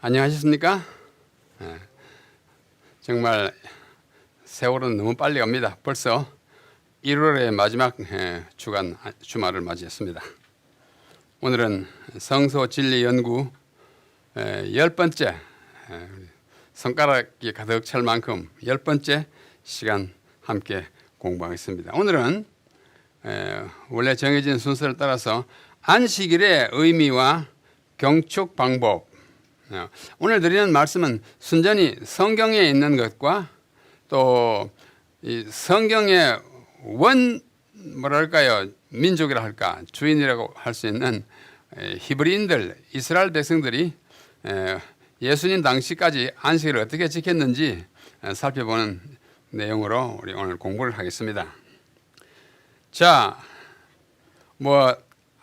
안녕하셨습니까? 정말 세월은 너무 빨리 갑니다. 벌써 1월의 마지막 주말을 맞이했습니다. 오늘은 성서 진리 연구 10번째, 손가락이 가득 찰 만큼 10번째 시간 함께 공부하겠습니다. 오늘은 원래 정해진 순서를 따라서 안식일의 의미와 경축 방법, 오늘 드리는 말씀은 순전히 성경에 있는 것과 또 이 성경의 민족이라 할까, 주인이라고 할 수 있는 히브리인들, 이스라엘 백성들이 예수님 당시까지 안식일을 어떻게 지켰는지 살펴보는 내용으로 우리 오늘 공부를 하겠습니다. 자,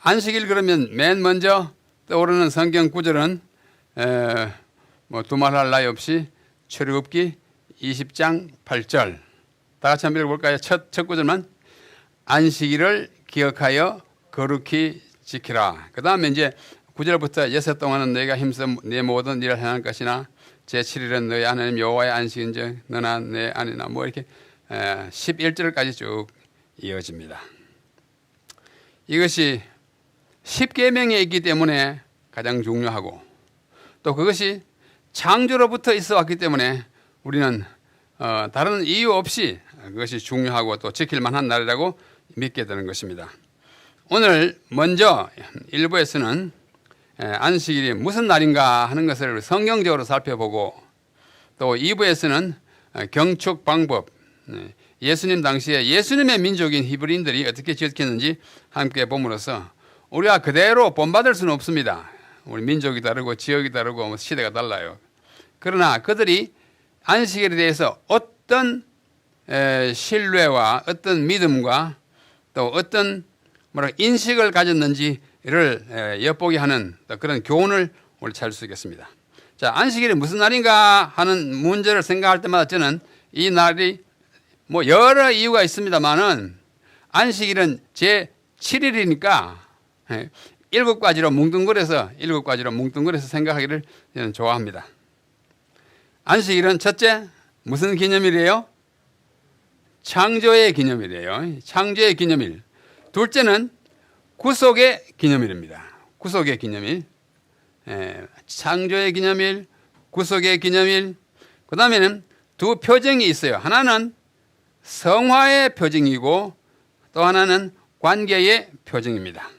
안식일 그러면 맨 먼저 떠오르는 성경 구절은 두말할 나위 없이 출애굽기 20장 8절. 다 같이 한번 읽어볼까요? 첫 구절만. 안식일을 기억하여 거룩히 지키라. 그 다음에 이제 9절부터 여섯 동안은 너희가 힘써 내 모든 일을 행할 것이나 제7일은 너희 하나님 여호와의 안식인즉 너나 내 아내나 이렇게 11절까지 쭉 이어집니다. 이것이 10계명에 있기 때문에 가장 중요하고 또 그것이 창조로부터 있어 왔기 때문에 우리는 다른 이유 없이 그것이 중요하고 또 지킬 만한 날이라고 믿게 되는 것입니다. 오늘 먼저 1부에서는 안식일이 무슨 날인가 하는 것을 성경적으로 살펴보고 또 2부에서는 경축 방법, 예수님 당시에 예수님의 민족인 히브리인들이 어떻게 지켰는지 함께 봄으로써 우리가 그대로 본받을 수는 없습니다. 우리 민족이 다르고 지역이 다르고 시대가 달라요. 그러나 그들이 안식일에 대해서 어떤 신뢰와 어떤 믿음과 또 어떤 인식을 가졌는지를 엿보게 하는 그런 교훈을 우리 찾을 수 있겠습니다. 자, 안식일이 무슨 날인가 하는 문제를 생각할 때마다 저는 이 날이 여러 이유가 있습니다만은 안식일은 제7일이니까 7가지로 뭉뚱그려서 생각하기를 저는 좋아합니다. 안식일은 첫째, 무슨 기념일이에요? 창조의 기념일이에요. 창조의 기념일. 둘째는 구속의 기념일입니다. 구속의 기념일. 창조의 기념일, 구속의 기념일. 그 다음에는 두 표정이 있어요. 하나는 성화의 표정이고 또 하나는 관계의 표정입니다.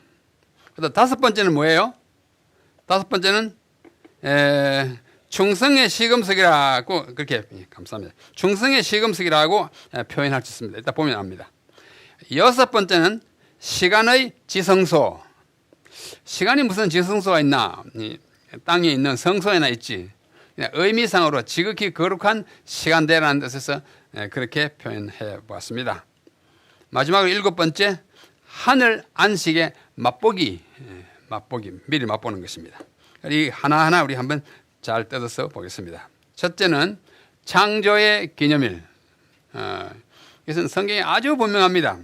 그다음 다섯 번째는 뭐예요? 다섯 번째는 충성의 시금석이라고 그렇게 감사합니다. 충성의 시금석이라고 표현할 수 있습니다. 이따 보면 압니다. 여섯 번째는 시간의 지성소. 시간이 무슨 지성소가 있나? 땅에 있는 성소에나 있지. 의미상으로 지극히 거룩한 시간대라는 뜻에서 그렇게 표현해 보았습니다. 마지막으로 일곱 번째, 하늘 안식의 맛보기, 미리 맛보는 것입니다. 이 하나하나 우리 한번 잘 뜯어서 보겠습니다. 첫째는 창조의 기념일. 이것은 성경이 아주 분명합니다.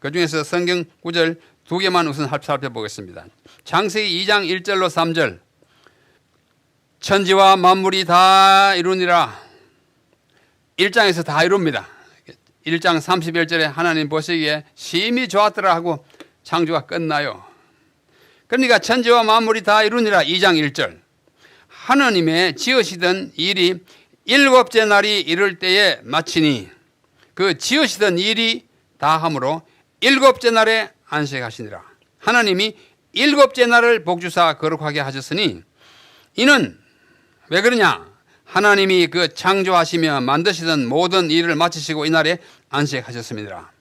그 중에서 성경 구절 두 개만 우선 살펴보겠습니다. 창세기 2장 1절로 3절. 천지와 만물이 다 이루니라. 1장에서 다 이룹니다. 1장 31절에 하나님 보시기에 심히 좋았더라 하고 창조가 끝나요. 그러니까 천지와 만물이 다 이루니라. 2장 1절. 하나님의 지으시던 일이 일곱째 날이 이를 때에 마치니 그 지으시던 일이 다 함으로 일곱째 날에 안식하시니라. 하나님이 일곱째 날을 복주사 거룩하게 하셨으니 이는 왜 그러냐? 하나님이 그 창조하시며 만드시던 모든 일을 마치시고 이날에 안식하셨습니다.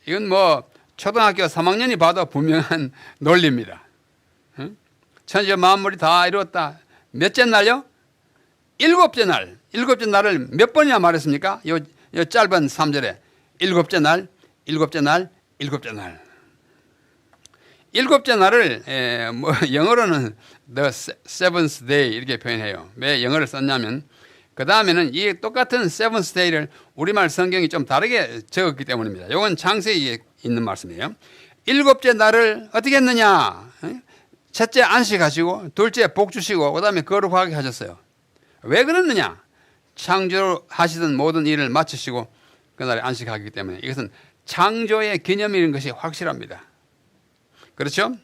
이건 초등학교 3학년이 봐도 분명한 논리입니다. 천지와 만물이 다 이루었다. 몇째 날요? 일곱째 날. 일곱째 날을 몇 번이나 말했습니까? 요 짧은 3절에 일곱째 날, 일곱째 날, 일곱째 날. 일곱째 날을 영어로는 the seventh day 이렇게 표현해요. 왜 영어를 썼냐면 그 다음에는 이 똑같은 seventh day를 우리말 성경이 좀 다르게 적었기 때문입니다. 이건 창세기에 있는 말씀이에요. 일곱째 날을 어떻게 했느냐? 첫째 안식하시고 둘째 복 주시고 그다음에 거룩하게 하셨어요. 왜 그러느냐? 창조하시던 모든 일을 마치시고 그날에 안식하기 때문에 이것은 창조의 기념일인 것이 확실합니다. 그렇죠?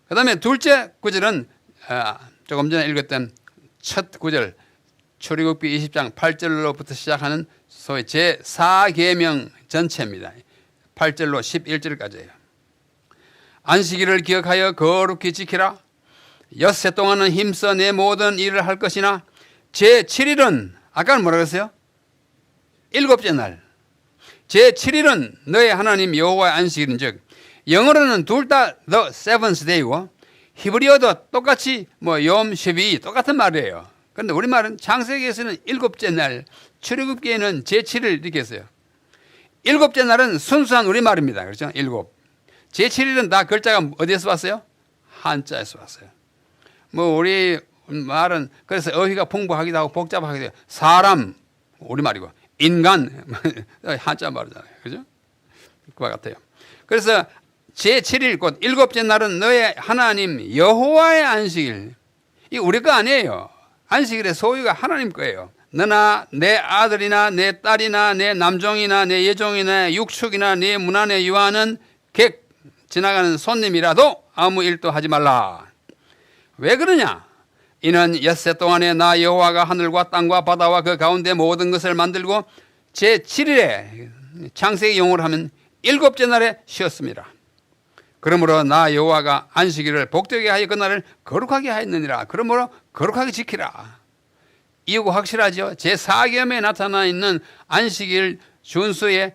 그 다음에 둘째 구절은 조금 전에 읽었던 첫 구절 출애굽기 20장 8절로부터 시작하는 소위 제4계명 전체입니다. 8절로 11절까지예요. 안식일을 기억하여 거룩히 지키라. 엿새 동안은 힘써 내 모든 일을 할 것이나 제7일은 아까는 뭐라 그랬어요? 일곱째 날. 제7일은 너의 하나님 여호와의 안식일인 즉 영어로는 둘 다 the seventh day고 히브리어도 똑같이 욤 쉐비 똑같은 말이에요. 그런데 우리말은 창세기에서는 일곱째 날, 출애굽기에는 제7일 이렇게 했어요. 일곱째 날은 순수한 우리말입니다. 그렇죠? 일곱. 제7일은 다 글자가 어디에서 왔어요? 한자에서 왔어요. 우리 말은 그래서 어휘가 풍부하기도 하고 복잡하기도 해요. 사람 우리말이고 인간 한자 말이잖아요. 그죠? 그와 같아요. 그래서 제7일 곧 일곱째 날은 너의 하나님 여호와의 안식일. 이 우리 거 아니에요. 안식일의 소유가 하나님 거예요. 너나 내 아들이나 내 딸이나 내 남종이나 내 여종이나 육축이나 내 문 안에 유하는 객 지나가는 손님이라도 아무 일도 하지 말라. 왜 그러냐? 이는 엿새 동안에 나 여호와가 하늘과 땅과 바다와 그 가운데 모든 것을 만들고 제7일에 창세기 용어로 하면 일곱째 날에 쉬었습니다. 그러므로 나 여호와가 안식일을 복되게 하여 그날을 거룩하게 하였느니라. 그러므로 거룩하게 지키라. 이유가 확실하죠. 제4계명에 나타나 있는 안식일 준수의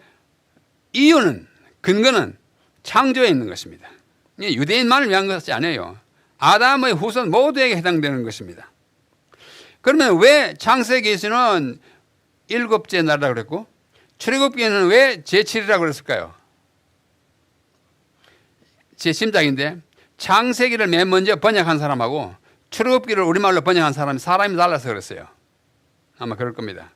이유는 근거는 창조에 있는 것입니다. 유대인만을 위한 것이 아니에요. 아담의 후손 모두에게 해당되는 것입니다. 그러면 왜 창세기에서는 일곱째 날이라고 그랬고 출애굽기에는 왜 제7이라고 그랬을까요? 제 심작인데 창세기를 맨 먼저 번역한 사람하고 출애굽기를 우리말로 번역한 사람이 달라서 그랬어요. 아마 그럴 겁니다.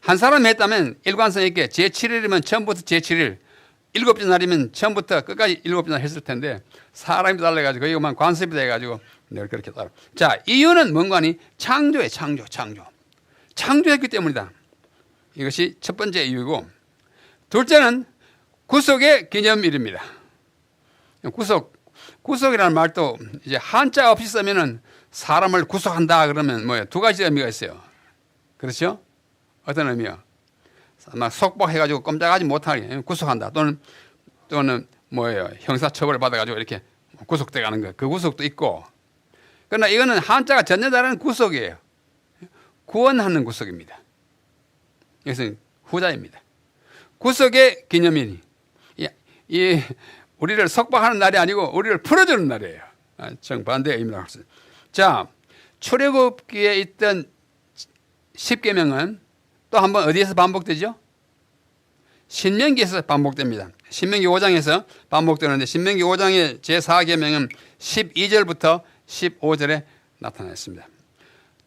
한 사람이 했다면 일관성 있게 제7일이면 처음부터 제7일, 일곱째 날이면 처음부터 끝까지 일곱째 날 했을 텐데 사람이 달라가지고 이것만 관습이 돼가지고 늘 그렇게 따라. 자, 이유는 뭔가니 창조에 창조했기 때문이다. 이것이 첫 번째 이유고 둘째는 구속의 기념일입니다. 구속이라는 말도 이제 한자 없이 쓰면은 사람을 구속한다 그러면 두 가지 의미가 있어요. 그렇죠? 어떤 의미요? 막 속박해가지고 꼼짝하지 못하게 구속한다. 또는 형사처벌을 받아가지고 이렇게 구속돼 가는 거. 그 구속도 있고. 그러나 이거는 한자가 전혀 다른 구속이에요. 구원하는 구속입니다. 이것은 후자입니다. 구속의 기념일이 우리를 속박하는 날이 아니고 우리를 풀어주는 날이에요. 정반대의 의미라고 했어요. 자, 출애굽기에 있던 10계명은 또 한 번 어디에서 반복되죠? 신명기에서 반복됩니다. 신명기 5장에서 반복되는데 신명기 5장의 제4계명은 12절부터 15절에 나타났습니다.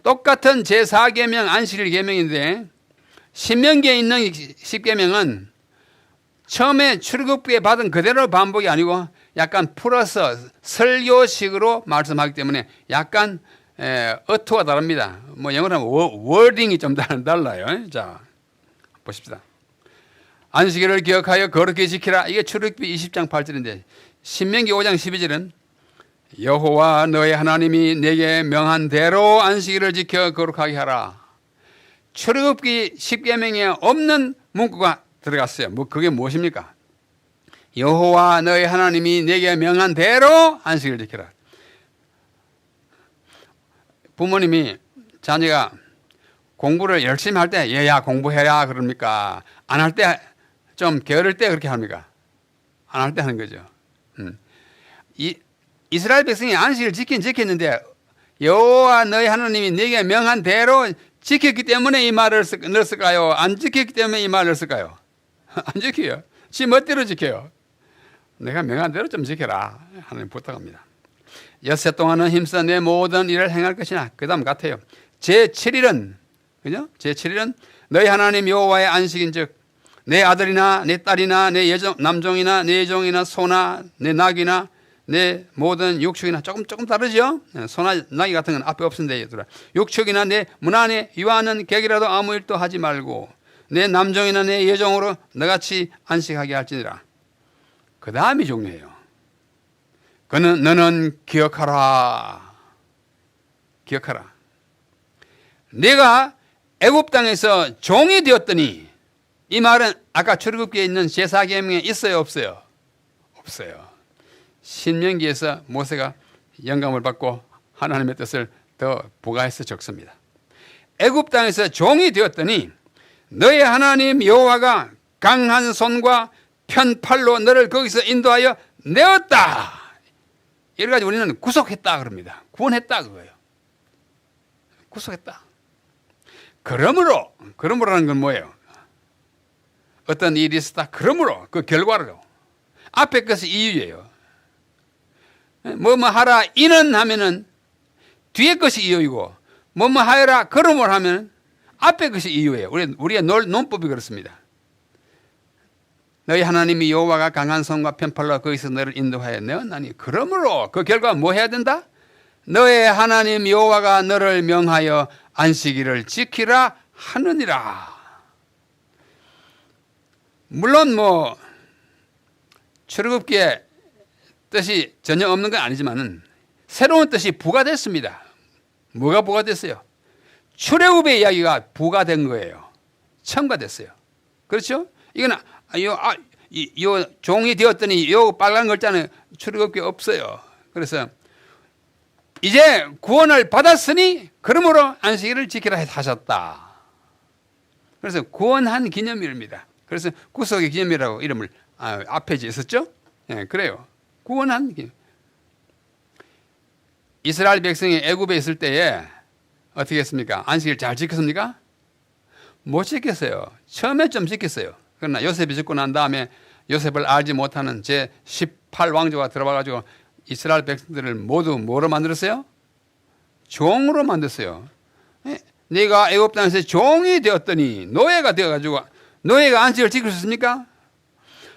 똑같은 제4계명 안식일 계명인데 신명기에 있는 10계명은 처음에 출애굽기에 받은 그대로 반복이 아니고 약간 풀어서 설교식으로 말씀하기 때문에 약간 어투가 다릅니다. 영어로 하면 워딩이 좀 달라요. 자, 보십시다. 안식일을 기억하여 거룩히 지키라. 이게 출애굽기 20장 8절인데 신명기 5장 12절은 여호와 너의 하나님이 내게 명한 대로 안식일을 지켜 거룩하게 하라. 출애굽기 10계명에 없는 문구가 들어갔어요. 그게 무엇입니까? 여호와 너의 하나님이 내게 명한 대로 안식일을 지켜라. 부모님이 자녀가 공부를 열심히 할 때 얘야 공부해라 그럽니까? 안 할 때 좀 게으를 때 그렇게 합니까? 안 할 때 하는 거죠. 이스라엘 백성이 안식일을 지켰는데 여호와 너희 하나님이 내게 명한 대로 지켰기 때문에 이 말을 넣었을까요? 안 지켰기 때문에 이 말을 넣었을까요? 안 지켜요. 지 멋대로 지켜요. 내가 명한 대로 좀 지켜라. 하나님 부탁합니다. 엿새 동안은 힘써 내 모든 일을 행할 것이나 그 다음 같아요. 제7일은 그죠? 제7일은 너희 하나님 여호와의 안식인 즉 내 아들이나 내 딸이나 내 남종이나 내 여종이나 소나 내 낙이나 내 모든 육축이나 조금 다르죠. 소나 나귀 같은 건 앞에 없습니다. 얘들아. 육축이나 내 문 안에 유하는 객이라도 아무 일도 하지 말고 내 남종이나 내 여종으로 너같이 안식하게 할지니라. 그 다음이 중요해요. 너는 기억하라. 기억하라. 내가 애굽 땅에서 종이 되었더니, 이 말은 아까 출애굽기에 있는 제사계명에 있어요, 없어요? 없어요. 신명기에서 모세가 영감을 받고 하나님의 뜻을 더 부가해서 적습니다. 애굽 땅에서 종이 되었더니 너의 하나님 여호와가 강한 손과 편팔로 너를 거기서 인도하여 내었다. 이래가지고 우리는 구속했다 그럽니다. 구원했다 그거예요. 구속했다. 그러므로라는 건 뭐예요? 어떤 일이 있었다. 그러므로 그 결과로. 앞에 것이 이유예요. 뭐뭐 하라 이는 하면은 뒤에 것이 이유이고, 뭐뭐 하여라 그러므로 하면 앞에 것이 이유예요. 우리의 논법이 그렇습니다. 너희 하나님이 여호와가 강한 손과 편팔로 거기서 너를 인도하여 내었나니, 그러므로 그 결과 뭐 해야 된다? 너의 하나님 여호와가 너를 명하여 안식일을 지키라 하느니라. 물론 뭐 출애굽기에 뜻이 전혀 없는 건 아니지만은 새로운 뜻이 부과됐습니다. 뭐가 부과됐어요? 출애굽의 이야기가 부과된 거예요. 첨가됐어요. 그렇죠? 이건 요 종이 되었더니 요 빨간 글자는 출애굽기에 없어요. 그래서 이제 구원을 받았으니 그러므로 안식일을 지키라 하셨다. 그래서 구원한 기념일입니다. 그래서 구속의 기념일이라고 이름을 앞에 있었죠? 예, 그래요. 구원한 기념일. 이스라엘 백성이 애굽에 있을 때에 어떻게 했습니까? 안식일 잘 지켰습니까? 못 지켰어요. 처음에 좀 지켰어요. 그러나 요셉이 죽고 난 다음에 요셉을 알지 못하는 제18왕조가 들어와가지고 이스라엘 백성들을 모두 뭐로 만들었어요? 종으로 만들었어요. 네가 애굽 땅에서 종이 되었더니 노예가 되어가지고, 노예가 안식을 지킬 수 있습니까?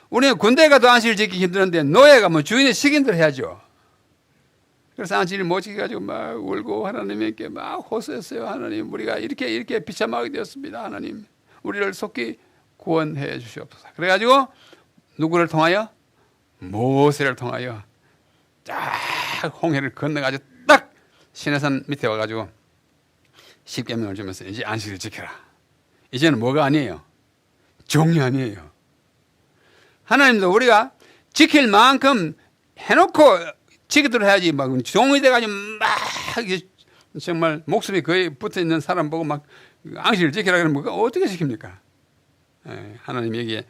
우리는 군대 가도 안식을 지키기 힘드는데 노예가 뭐 주인의 시킨 대로 해야죠. 그래서 안식일을 못 지켜가지고 막 울고 하나님께 막 호소했어요. 하나님, 우리가 이렇게 비참하게 되었습니다. 하나님, 우리를 속히 구원해 주시옵소서. 그래가지고 누구를 통하여? 모세를 통하여 쫙 홍해를 건너가지고 딱 시내산 밑에 와가지고 십계명을 주면서 이제 안식일을 지켜라. 이제는 뭐가 아니에요? 종이 아니에요. 하나님도 우리가 지킬 만큼 해놓고 지키도록 해야지, 막 종이 돼가지고 막 정말 목숨이 거의 붙어 있는 사람 보고 막 안식일을 지키라 그러면 뭐가 어떻게 지킵니까? 하나님 얘기에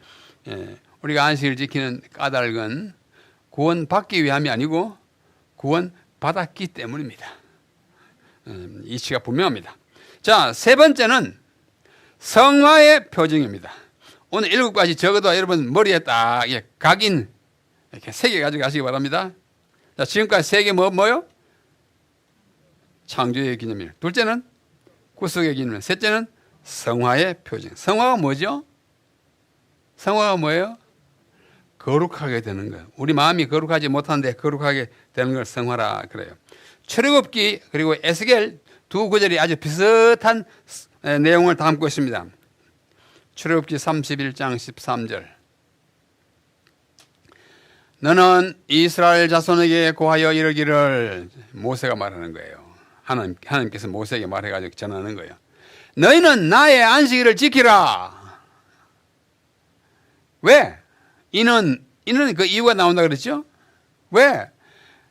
우리가 안식일을 지키는 까닭은 구원받기 위함이 아니고 구원받았기 때문입니다. 이치가 분명합니다. 자, 세 번째는 성화의 표징입니다. 오늘 7가지 적어도 여러분 머리에 딱 각인 이렇게 3개 가지고 가시기 바랍니다. 자, 지금까지 3개 뭐요? 창조의 기념일. 둘째는 구속의 기념일. 셋째는 성화의 표징. 성화가 뭐죠? 성화가 뭐예요? 거룩하게 되는 거예요. 우리 마음이 거룩하지 못한데 거룩하게 되는 걸 성화라 그래요. 출애굽기 그리고 에스겔 두 구절이 아주 비슷한 내용을 담고 있습니다. 출애굽기 31장 13절. 너는 이스라엘 자손에게 고하여 이르기를, 모세가 말하는 거예요. 하나님께서 모세에게 말해가지고 전하는 거예요. 너희는 나의 안식일을 지키라. 왜? 이는 그 이유가 나온다 그랬죠? 왜?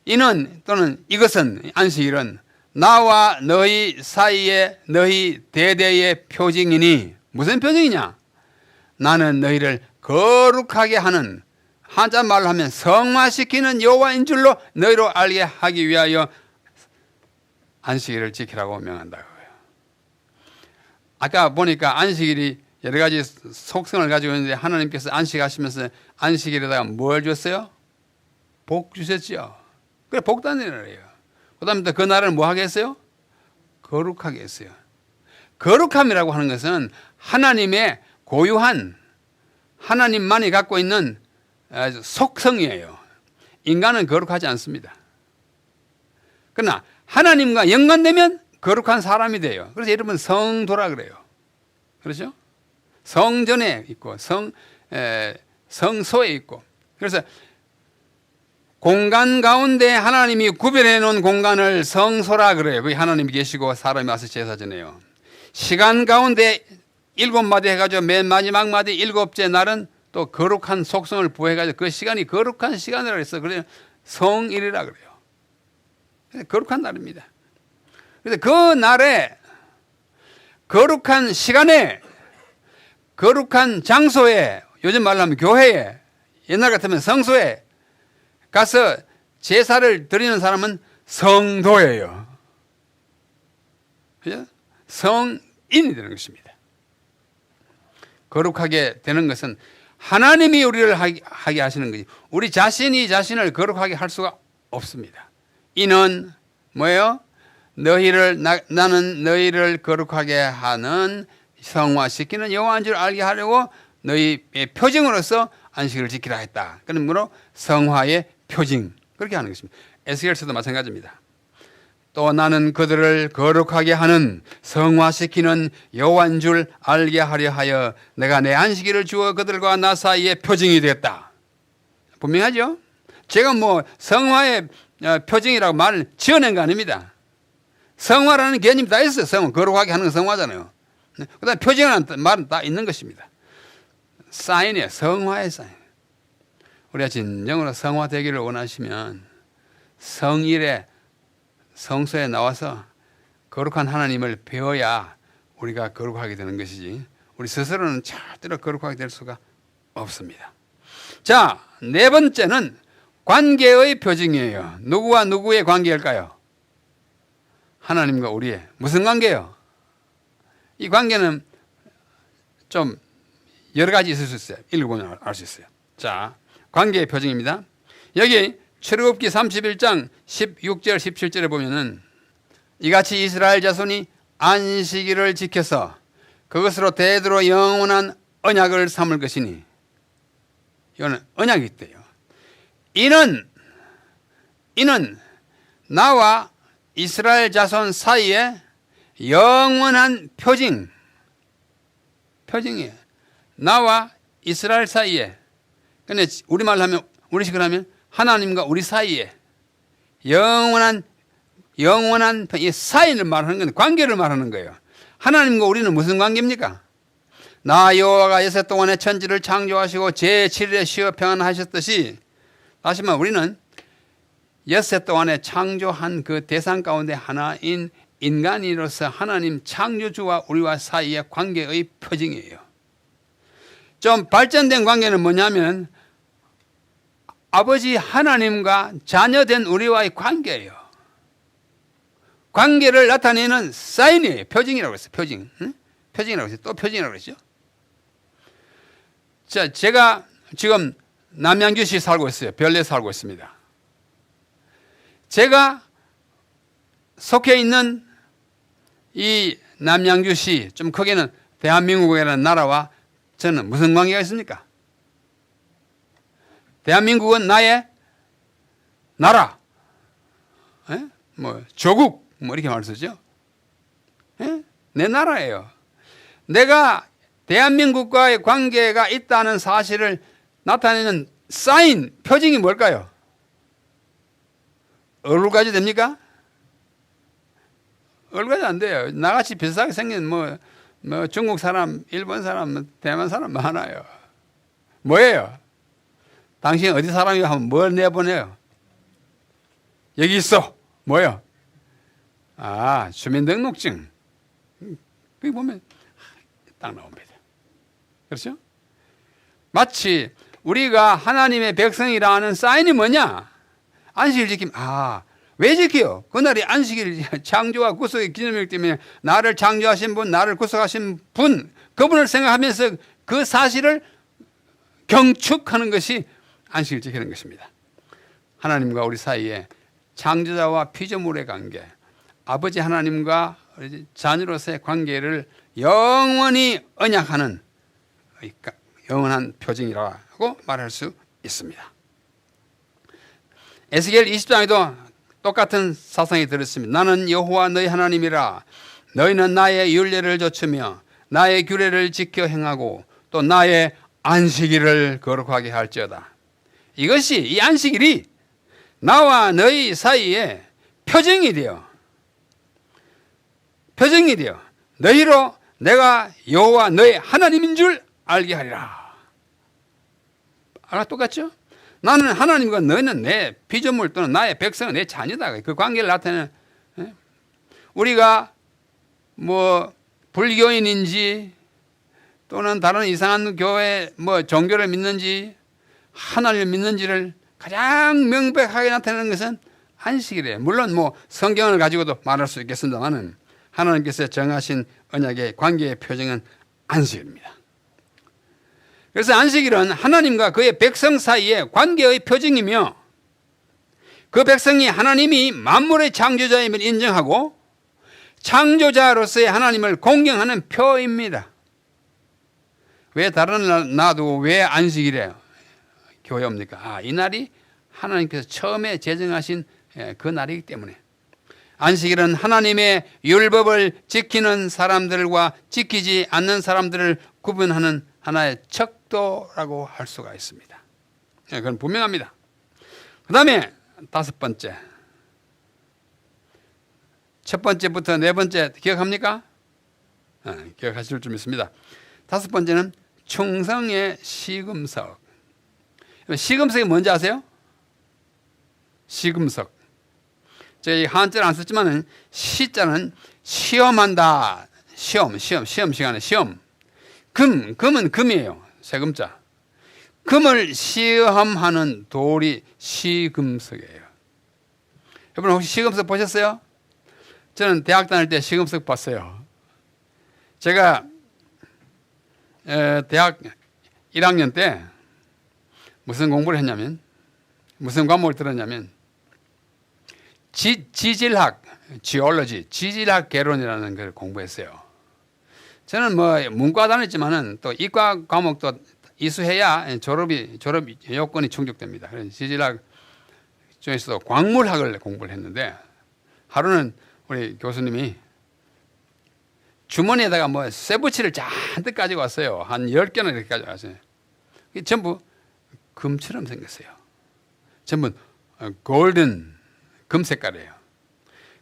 이는 또는 이것은 안식일은 나와 너희 사이에 너희 대대의 표징이니, 무슨 표징이냐? 나는 너희를 거룩하게 하는, 한자말로 하면 성화시키는 여호와인 줄로 너희로 알게 하기 위하여 안식일을 지키라고 명한다고요. 아까 보니까 안식일이 여러 가지 속성을 가지고 있는데 하나님께서 안식하시면서 안식일에다가 뭘 줬어요? 복 주셨죠. 그래, 복단이래요. 그 다음에 그 날을 뭐 하게 했어요? 거룩하게 했어요. 거룩함이라고 하는 것은 하나님의 고유한, 하나님만이 갖고 있는 속성이에요. 인간은 거룩하지 않습니다. 그러나 하나님과 연관되면 거룩한 사람이 돼요. 그래서 여러분 성도라 그래요. 그렇죠? 성전에 있고 성소에 있고. 그래서 공간 가운데 하나님이 구별해 놓은 공간을 성소라 그래요. 거기 하나님이 계시고 사람이 와서 제사 지내요. 시간 가운데 7마디 해가지고 맨 마지막 마디 7째 날은 또 거룩한 속성을 부여해가지고 그 시간이 거룩한 시간이라고 해서 그래요. 성일이라 그래요. 거룩한 날입니다. 그래서 그 날에 거룩한 시간에 거룩한 장소에, 요즘 말로 하면 교회에, 옛날 같으면 성소에 가서 제사를 드리는 사람은 성도예요. 그죠? 성인이 되는 것입니다. 거룩하게 되는 것은 하나님이 우리를 하게 하시는 거지, 우리 자신이 자신을 거룩하게 할 수가 없습니다. 이는 뭐예요? 나는 너희를 거룩하게 하는, 성화시키는 여호와인 줄 알게 하려고 너희의 표징으로서 안식을 지키라 했다. 그러므로 성화의 표징, 그렇게 하는 것입니다. 에스겔서도 마찬가지입니다. 또 나는 그들을 거룩하게 하는, 성화시키는 여호와인 줄 알게 하려 하여 내가 내 안식일을 주어 그들과 나 사이에 표징이 되었다. 분명하죠? 제가 뭐 성화의 표징이라고 말을 지어낸 거 아닙니다. 성화라는 개념이 다 있어요. 성화, 거룩하게 하는 건 성화잖아요. 그 다음에 표징이라는 말은 다 있는 것입니다. 사인이에요. 성화의 사인. 우리가 진정으로 성화되기를 원하시면 성일에 성소에 나와서 거룩한 하나님을 배워야 우리가 거룩하게 되는 것이지, 우리 스스로는 절대로 거룩하게 될 수가 없습니다. 자, 네 번째는 관계의 표징이에요. 누구와 누구의 관계일까요? 하나님과 우리의 무슨 관계예요? 이 관계는 좀 여러 가지 있을 수 있어요. 읽어보면 알 수 있어요. 자, 관계의 표징입니다. 여기 출애굽기 31장 16절 17절에 보면은 이같이 이스라엘 자손이 안식일을 지켜서 그것으로 대대로 영원한 언약을 삼을 것이니, 이거는 언약이 있대요. 이는 나와 이스라엘 자손 사이에 영원한 표징이에요. 나와 이스라엘 사이에. 근데 우리말로 하면, 우리식으로 하면 하나님과 우리 사이에 영원한 이 사이를 말하는 건 관계를 말하는 거예요. 하나님과 우리는 무슨 관계입니까? 나 여호와가 여섯 동안의 천지를 창조하시고 제7일에 쉬어 평안하셨듯이, 다시 말하면 우리는 엿새 동안에 창조한 그 대상 가운데 하나인 인간으로서 하나님 창조주와 우리와 사이의 관계의 표징이에요. 좀 발전된 관계는 뭐냐면 아버지 하나님과 자녀된 우리와의 관계예요. 관계를 나타내는 사인이에요. 표징이라고 했어요. 표징. 응? 표징이라고 했어요. 또 표징이라고 했죠. 자, 제가 지금 남양주시 살고 있어요. 별내에 살고 있습니다. 제가 속해 있는 이 남양주시, 좀 크게는 대한민국이라는 나라와 저는 무슨 관계가 있습니까? 대한민국은 나의 나라, 뭐 조국, 뭐 이렇게 말을 쓰죠. 내 나라예요. 내가 대한민국과의 관계가 있다는 사실을 나타내는 사인, 표징이 뭘까요? 얼굴까지 됩니까? 얼굴까지 안 돼요. 나같이 비슷하게 생긴 뭐 중국 사람, 일본 사람, 대만 사람 많아요. 뭐예요? 당신 어디 사람이고 하면 뭘 내보내요? 여기 있어. 뭐예요? 아, 주민등록증. 거기 보면 딱 나옵니다. 그렇죠? 마치 우리가 하나님의 백성이라는 사인이 뭐냐? 안식일 지킴. 아, 왜 지켜요? 그날이 안식일 창조와 구속의 기념일 때문에 나를 창조하신 분, 나를 구속하신 분, 그분을 생각하면서 그 사실을 경축하는 것이 안식일 지키는 것입니다. 하나님과 우리 사이에 창조자와 피조물의 관계, 아버지 하나님과 자녀로서의 관계를 영원히 언약하는 영원한 표징이라고 말할 수 있습니다. 에스겔 20장에도 똑같은 사상이 들었습니다. 나는 여호와 너희 하나님이라. 너희는 나의 율례를 좇으며 나의 규례를 지켜 행하고 또 나의 안식일을 거룩하게 할지어다. 이것이 이 안식일이 나와 너희 사이에 표징이 되어 너희로 내가 여호와 너희 하나님인 줄 알게 하리라. 똑같죠? 나는 하나님과 너희는 내 피조물 또는 나의 백성은 내 자녀다. 그 관계를 나타내는, 우리가 뭐 불교인인지 또는 다른 이상한 교회 종교를 믿는지 하나님을 믿는지를 가장 명백하게 나타내는 것은 안식일이에요. 물론 성경을 가지고도 말할 수 있겠습니다만은 하나님께서 정하신 언약의 관계의 표징은 안식일입니다. 그래서 안식일은 하나님과 그의 백성 사이의 관계의 표징이며 그 백성이 하나님이 만물의 창조자임을 인정하고 창조자로서의 하나님을 공경하는 표입니다. 왜 다른 날 놔두고 왜 안식일에 교회 옵니까? 이 날이 하나님께서 처음에 제정하신 그 날이기 때문에. 안식일은 하나님의 율법을 지키는 사람들과 지키지 않는 사람들을 구분하는 하나의 척도라고 할 수가 있습니다. 그건 분명합니다. 그 다음에 5번째. 첫 번째부터 네 번째 기억합니까? 기억하실 줄 믿습니다. 5번째는 충성의 시금석. 시금석이 뭔지 아세요? 시금석. 제가 한자를 안 썼지만 시자는 시험한다. 시험 시간에 시험. 금은 금이에요. 세금자. 금을 시험하는 돌이 시금석이에요. 여러분 혹시 시금석 보셨어요? 저는 대학 다닐 때 시금석 봤어요. 제가 대학 1학년 때 무슨 공부를 했냐면, 무슨 과목을 들었냐면 지질학, 지올로지, 지질학 개론이라는 걸 공부했어요. 저는 문과 다녔지만은 또 이과 과목도 이수해야 졸업 요건이 충족됩니다. 그래서 지질학 중에서도 광물학을 공부를 했는데 하루는 우리 교수님이 주머니에다가 쇠붙이를 잔뜩 가지고 왔어요. 한 10개나 이렇게 가지고 왔어요. 전부 금처럼 생겼어요. 전부 골든 금 색깔이에요.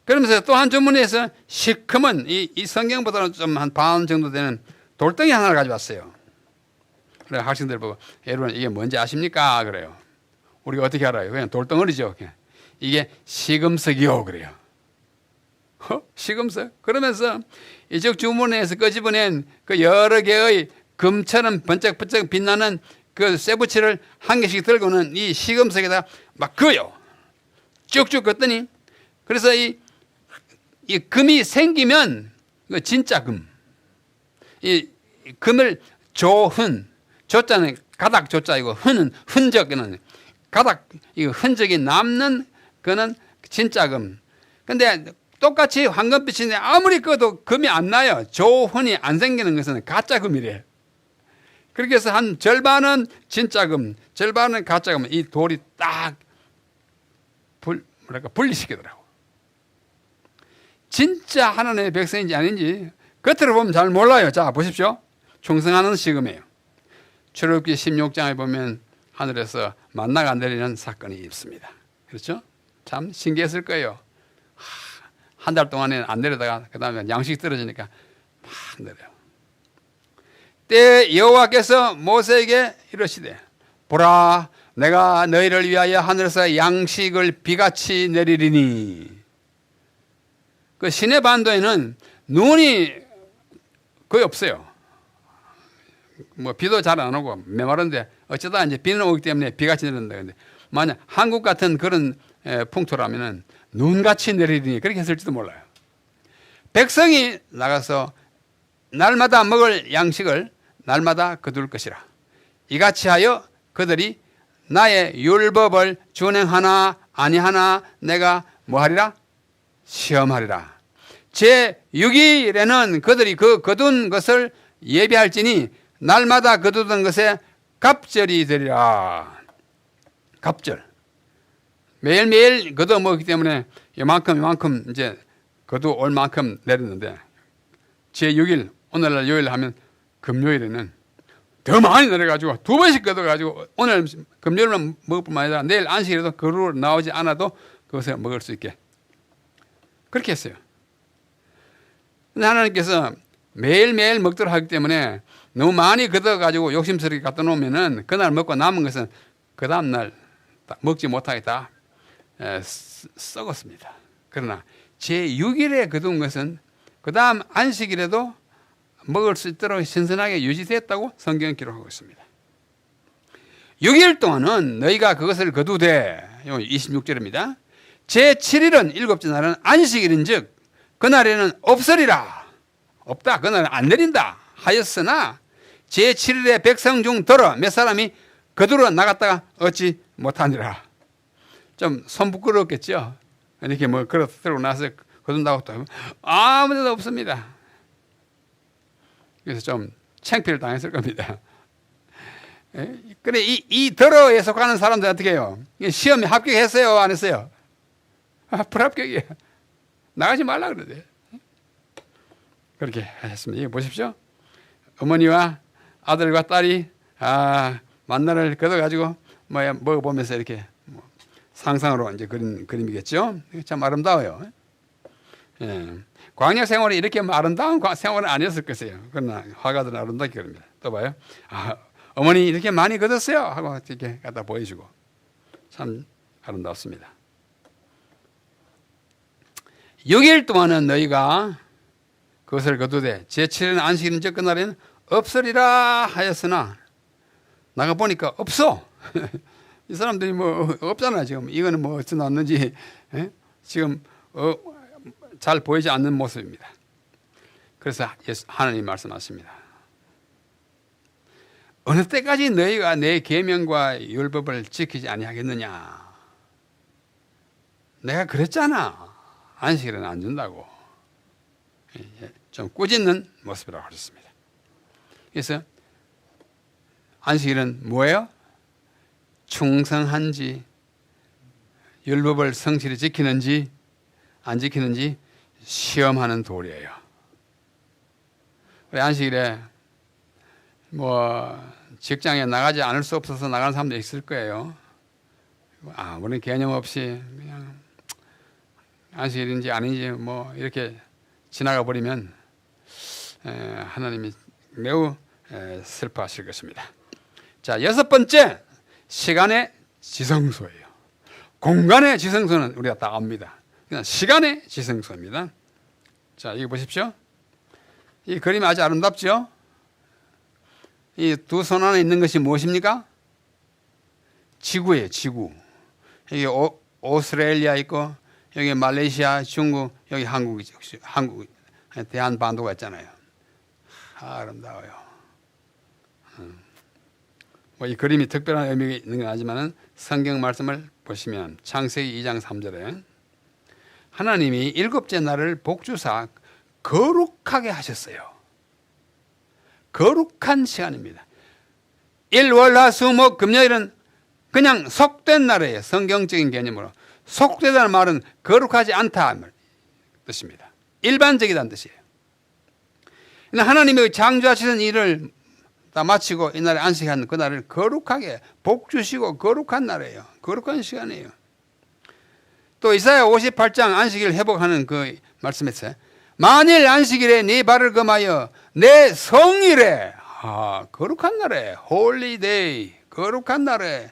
그러면서 또 한 주머니에서 시커먼 이 성경보다는 좀 한 반 정도 되는 돌덩이 하나를 가져왔어요. 그래 학생들 보고 여러분 이게 뭔지 아십니까? 그래요. 우리가 어떻게 알아요? 그냥 돌덩어리죠. 이게 시금석이요. 그래요. 시금석? 그러면서 이쪽 주머니에서 끄집어낸 그 여러 개의 금처럼 번쩍번쩍 빛나는 그 쇠붙이를 한 개씩 들고는 이 시금석에다 막 그어요. 쭉쭉 긋더니 그래서 이 금이 생기면 그 진짜 금. 이 금을 조흔, 조자는 가닥 조자이고 흔은 흔적은 가닥 이 흔적이 남는 그는 진짜 금. 근데 똑같이 황금빛인데 아무리 꺼도 금이 안 나요. 조흔이 안 생기는 것은 가짜 금이래. 그렇게 해서 한 절반은 진짜 금, 절반은 가짜 금. 이 돌이 딱 분리시키더라고. 진짜 하나님의 백성인지 아닌지 겉으로 보면 잘 몰라요. 자 보십시오. 충성하는 시금이에요. 출애굽기 16장에 보면 하늘에서 만나가 내리는 사건이 있습니다. 그렇죠? 참 신기했을 거예요. 한 달 동안에 안 내려다가 그 다음에 양식이 떨어지니까 막 내려요. 때 여호와께서 모세에게 이러시되 보라 내가 너희를 위하여 하늘에서 양식을 비같이 내리리니. 그 시내 반도에는 눈이 거의 없어요. 비도 잘 안 오고 메마른데 어쩌다 이제 비는 오기 때문에 비같이 내린다. 근데 만약 한국 같은 그런 풍토라면은 눈같이 내리리니 그렇게 했을지도 몰라요. 백성이 나가서 날마다 먹을 양식을 날마다 거둘 것이라. 이같이 하여 그들이 나의 율법을 준행하나 아니하나 내가 뭐하리라? 시험하리라. 제6일에는 그들이 그 거둔 것을 예비할지니 날마다 거두던 것에 갑절이 되리라. 갑절. 매일매일 거두어 먹기 때문에 이만큼 이제 거두어 올 만큼 내렸는데 제6일 오늘날 요일 하면 금요일에는 더 많이 내려가지고 2번씩 거둬가지고 오늘 금요일만 먹을 뿐만 아니라 내일 안식일에도 거루로 나오지 않아도 그것을 먹을 수 있게 그렇게 했어요. 근데 하나님께서 매일매일 먹도록 하기 때문에 너무 많이 거둬가지고 욕심스럽게 갖다 놓으면은 그날 먹고 남은 것은 그 다음날 먹지 못하겠다 썩었습니다. 그러나 제6일에 거둔 것은 그 다음 안식일에도 먹을 수 있도록 신선하게 유지됐다고 성경은 기록하고 있습니다. 6일 동안은 너희가 그것을 거두되 26절입니다. 제7일은 일곱째 날은 안식일인 즉 그날에는 없으리라 없다 그날은 안 내린다 하였으나 제7일에 백성 중 더러 몇 사람이 거두러 나갔다가 얻지 못하니라. 좀 손 부끄럽겠죠. 이렇게 뭐 걸어들고 나서 거둔다고 또 아무 데도 없습니다. 그래서 좀 창피를 당했을 겁니다. 그래 이 더러에 속하는 사람들 어떻게 해요? 시험에 합격했어요? 안 했어요? 불합격이에요. 나가지 말라 그러대. 그렇게 하셨습니다. 이거 보십시오. 어머니와 아들과 딸이 만나를 걷어가지고 먹어보면서 이렇게 상상으로 이제 그린 그림이겠죠. 참 아름다워요. 예. 광야 생활이 이렇게 아름다운 생활은 아니었을 것이에요. 그러나 화가들은 아름답게 그립니다. 또 봐요. 어머니 이렇게 많이 거뒀어요 하고 이렇게 갖다 보여주고 참 아름답습니다. 6일 동안은 너희가 그것을 거두되 제7일은 안식일인 즉 그날에는 없으리라 하였으나 나가 보니까 없어. 이 사람들이 뭐 없잖아 지금. 이거는 뭐 어디서 났는지 지금 잘 보이지 않는 모습입니다. 그래서 하나님 말씀하십니다. 어느 때까지 너희가 내 계명과 율법을 지키지 아니하겠느냐. 내가 그랬잖아. 안식일은 안 준다고. 좀 꾸짖는 모습이라고 하셨습니다. 그래서 안식일은 뭐예요? 충성한지 율법을 성실히 지키는지 안 지키는지 시험하는 돌이에요. 우리 안식일에 뭐 직장에 나가지 않을 수 없어서 나가는 사람도 있을 거예요. 아무런 개념 없이 그냥 안식일인지 아닌지 뭐 이렇게 지나가 버리면 하나님이 매우 슬퍼하실 것입니다. 자, 6번째 시간의 지성소예요. 공간의 지성소는 우리가 다 압니다. 그냥 시간의 지성소입니다. 자, 이거 보십시오. 이 그림이 아주 아름답죠? 이 두 손 안에 있는 것이 무엇입니까? 지구예요, 지구. 여기 오스트레일리아 있고, 여기 말레이시아, 중국, 여기 한국, 대한반도가 있잖아요. 아름다워요. 뭐 이 그림이 특별한 의미가 있는 건 아니지만 성경 말씀을 보시면 창세기 2장 3절에 하나님이 일곱째 날을 복주사 거룩하게 하셨어요. 거룩한 시간입니다. 일월화수목 금요일은 그냥 속된 날이에요. 성경적인 개념으로. 속되다는 말은 거룩하지 않다 뜻입니다. 일반적이다는 뜻이에요. 하나님이 창조하시는 일을 다 마치고 이날에 안식하는 그날을 거룩하게 복 주시고 거룩한 날이에요. 거룩한 시간이에요. 또 이사야 58장 안식일 회복하는 그 말씀에서 만일 안식일에 네 발을 금하여 내 성일에 거룩한 날에 홀리 데이 거룩한 날에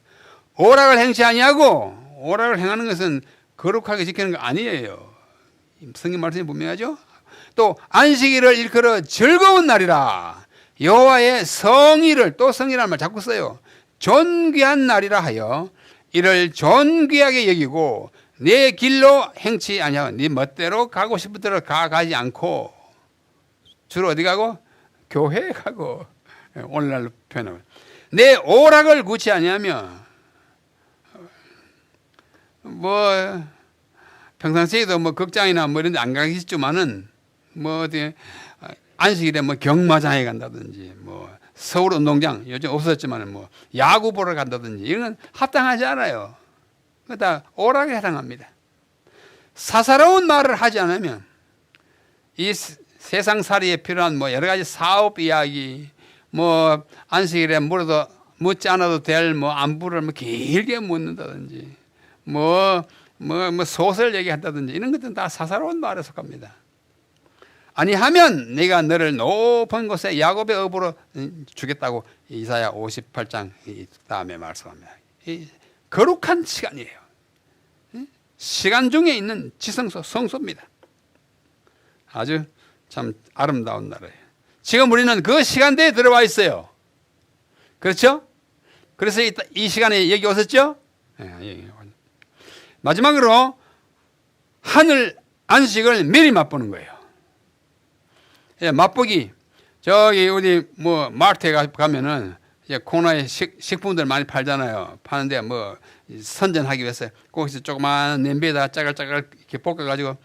오락을 행치 아니하고 오락을 행하는 것은 거룩하게 지키는 거 아니에요. 성경 말씀이 분명하죠. 또 안식일을 일컬어 즐거운 날이라 여호와의 성일을 또 성이라는 말 자꾸 써요. 존귀한 날이라 하여 이를 존귀하게 여기고 내 길로 행치 아니하고 네 멋대로 가고 싶은 대로 가지 않고 주로 어디 가고? 교회에 가고 오늘날로 표현하면 내 오락을 굳이 아니하며 뭐 평상시에도 뭐 극장이나 뭐 이런 데 안 가겠지만은 뭐 어디 안식일에 뭐 경마장에 간다든지 뭐 서울 운동장 요즘 없었지만은 뭐 야구 보러 간다든지 이런 건 합당하지 않아요. 그거 다 오락에 해당합니다. 사사로운 말을 하지 않으면 이 세상살이에 필요한 뭐 여러 가지 사업 이야기, 뭐 안식일에 물어도 묻지 않아도 될 뭐 안부를 뭐 길게 묻는다든지, 뭐 소설 얘기한다든지 이런 것들은 다 사사로운 말에 속합니다. 아니하면 내가 너를 높은 곳에 야곱의 업으로 주겠다고 이사야 58장 다음에 말씀합니다. 이 거룩한 시간이에요. 시간 중에 있는 지성소, 성소입니다. 아주 참 아름다운 나라예요. 지금 우리는 그 시간대에 들어와 있어요. 그렇죠? 그래서 이 시간에 여기 오셨죠? 마지막으로 하늘 안식을 미리 맛보는 거예요. 맛보기, 저기 어디 뭐 마트에 가면은 이제 코너에 식품들 많이 팔잖아요. 파는데 뭐 선전하기 위해서 거기서 조그마한 냄비에다 짜글짜글 이렇게 볶아가지고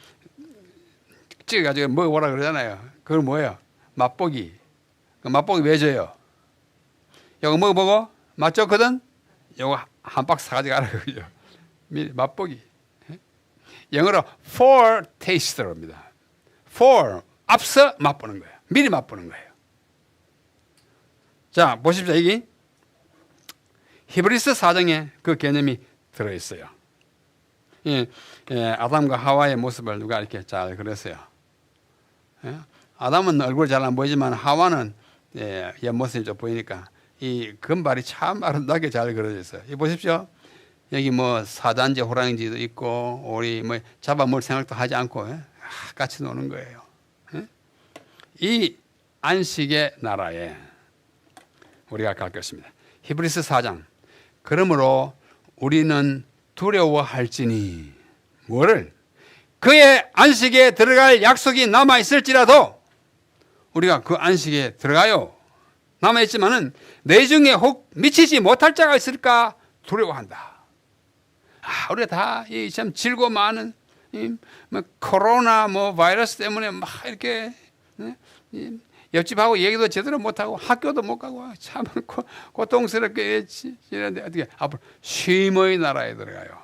찍어가지고 먹어보라 그러잖아요. 그건 뭐예요? 맛보기. 그 맛보기 왜 줘요? 이거 먹어보고 맛 좋거든? 이거 한 박스 사가지고 가라 그러죠. 맛보기. 영어로 foretast입니다. for 앞서 맛보는 거예요. 미리 맛보는 거예요. 자, 보십시오. 여기 히브리서 4장에 그 개념이 들어있어요. 아담과 하와의 모습을 누가 이렇게 잘 그렸어요. 아담은 얼굴 잘 안 보이지만 하와는 옆모습이 좀 보이니까 이 금발이 참 아름답게 잘 그려져 있어요. 이 보십시오. 여기 뭐 사단지 호랑이지도 있고 우리 뭐 잡아먹을 생각도 하지 않고 같이 노는 거예요. 이 안식의 나라에 우리가 갈 것입니다. 히브리서 4장. 그러므로 우리는 두려워할지니 뭐를? 그의 안식에 들어갈 약속이 남아있을지라도 우리가 그 안식에 들어가요. 남아있지만은 내 중에 혹 미치지 못할 자가 있을까 두려워한다. 우리가 다 이 참 질고 많은 뭐 코로나 뭐 바이러스 때문에 막 이렇게 옆집하고 얘기도 제대로 못하고 학교도 못 가고 참 고통스럽게 지내는데 어떻게 앞으로 쉼의 나라에 들어가요.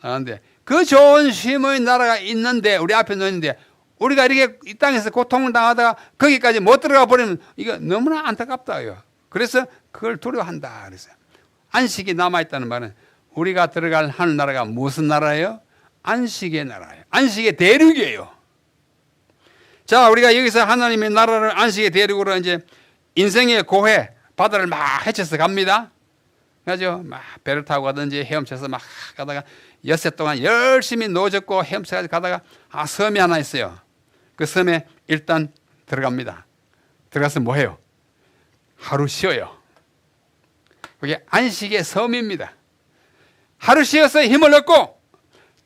그런데 그 좋은 쉼의 나라가 있는데 우리 앞에 놓이는데 우리가 이렇게 이 땅에서 고통을 당하다가 거기까지 못 들어가 버리면 이거 너무나 안타깝다요. 그래서 그걸 두려워한다 그랬어요. 안식이 남아있다는 말은 우리가 들어갈 하늘나라가 무슨 나라예요? 안식의 나라예요. 안식의 대륙이에요. 자, 우리가 여기서 하나님의 나라를 안식의 대륙으로 이제 인생의 고해, 바다를 막 헤쳐서 갑니다. 그죠? 막 배를 타고 가든지 헤엄쳐서 막 가다가 엿새 동안 열심히 노젓고 헤엄쳐서 가다가 섬이 하나 있어요. 그 섬에 일단 들어갑니다. 들어가서 뭐 해요? 하루 쉬어요. 그게 안식의 섬입니다. 하루 쉬어서 힘을 얻고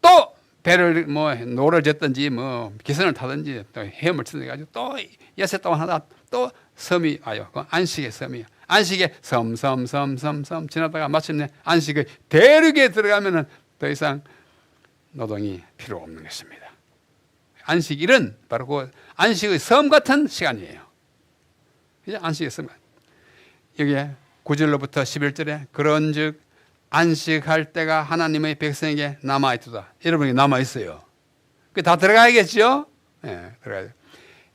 또 배를 뭐 노를 젓든지 뭐 기선을 타든지 또 헤엄을 치든지 가지고 또 엿새 동안 하다 또 섬이 와요. 그 안식의 섬이에요. 안식의 섬 지나다가 마침내 안식의 대륙에 들어가면은 더 이상 노동이 필요 없는 것입니다. 안식일은 바로 그 안식의 섬 같은 시간이에요. 그죠? 안식의 섬. 여기에 9절로부터 11절에 그런즉 안식할 때가 하나님의 백성에게 남아있도다. 여러분에게 남아있어요. 그 다 들어가야겠죠? 네, 들어가야죠.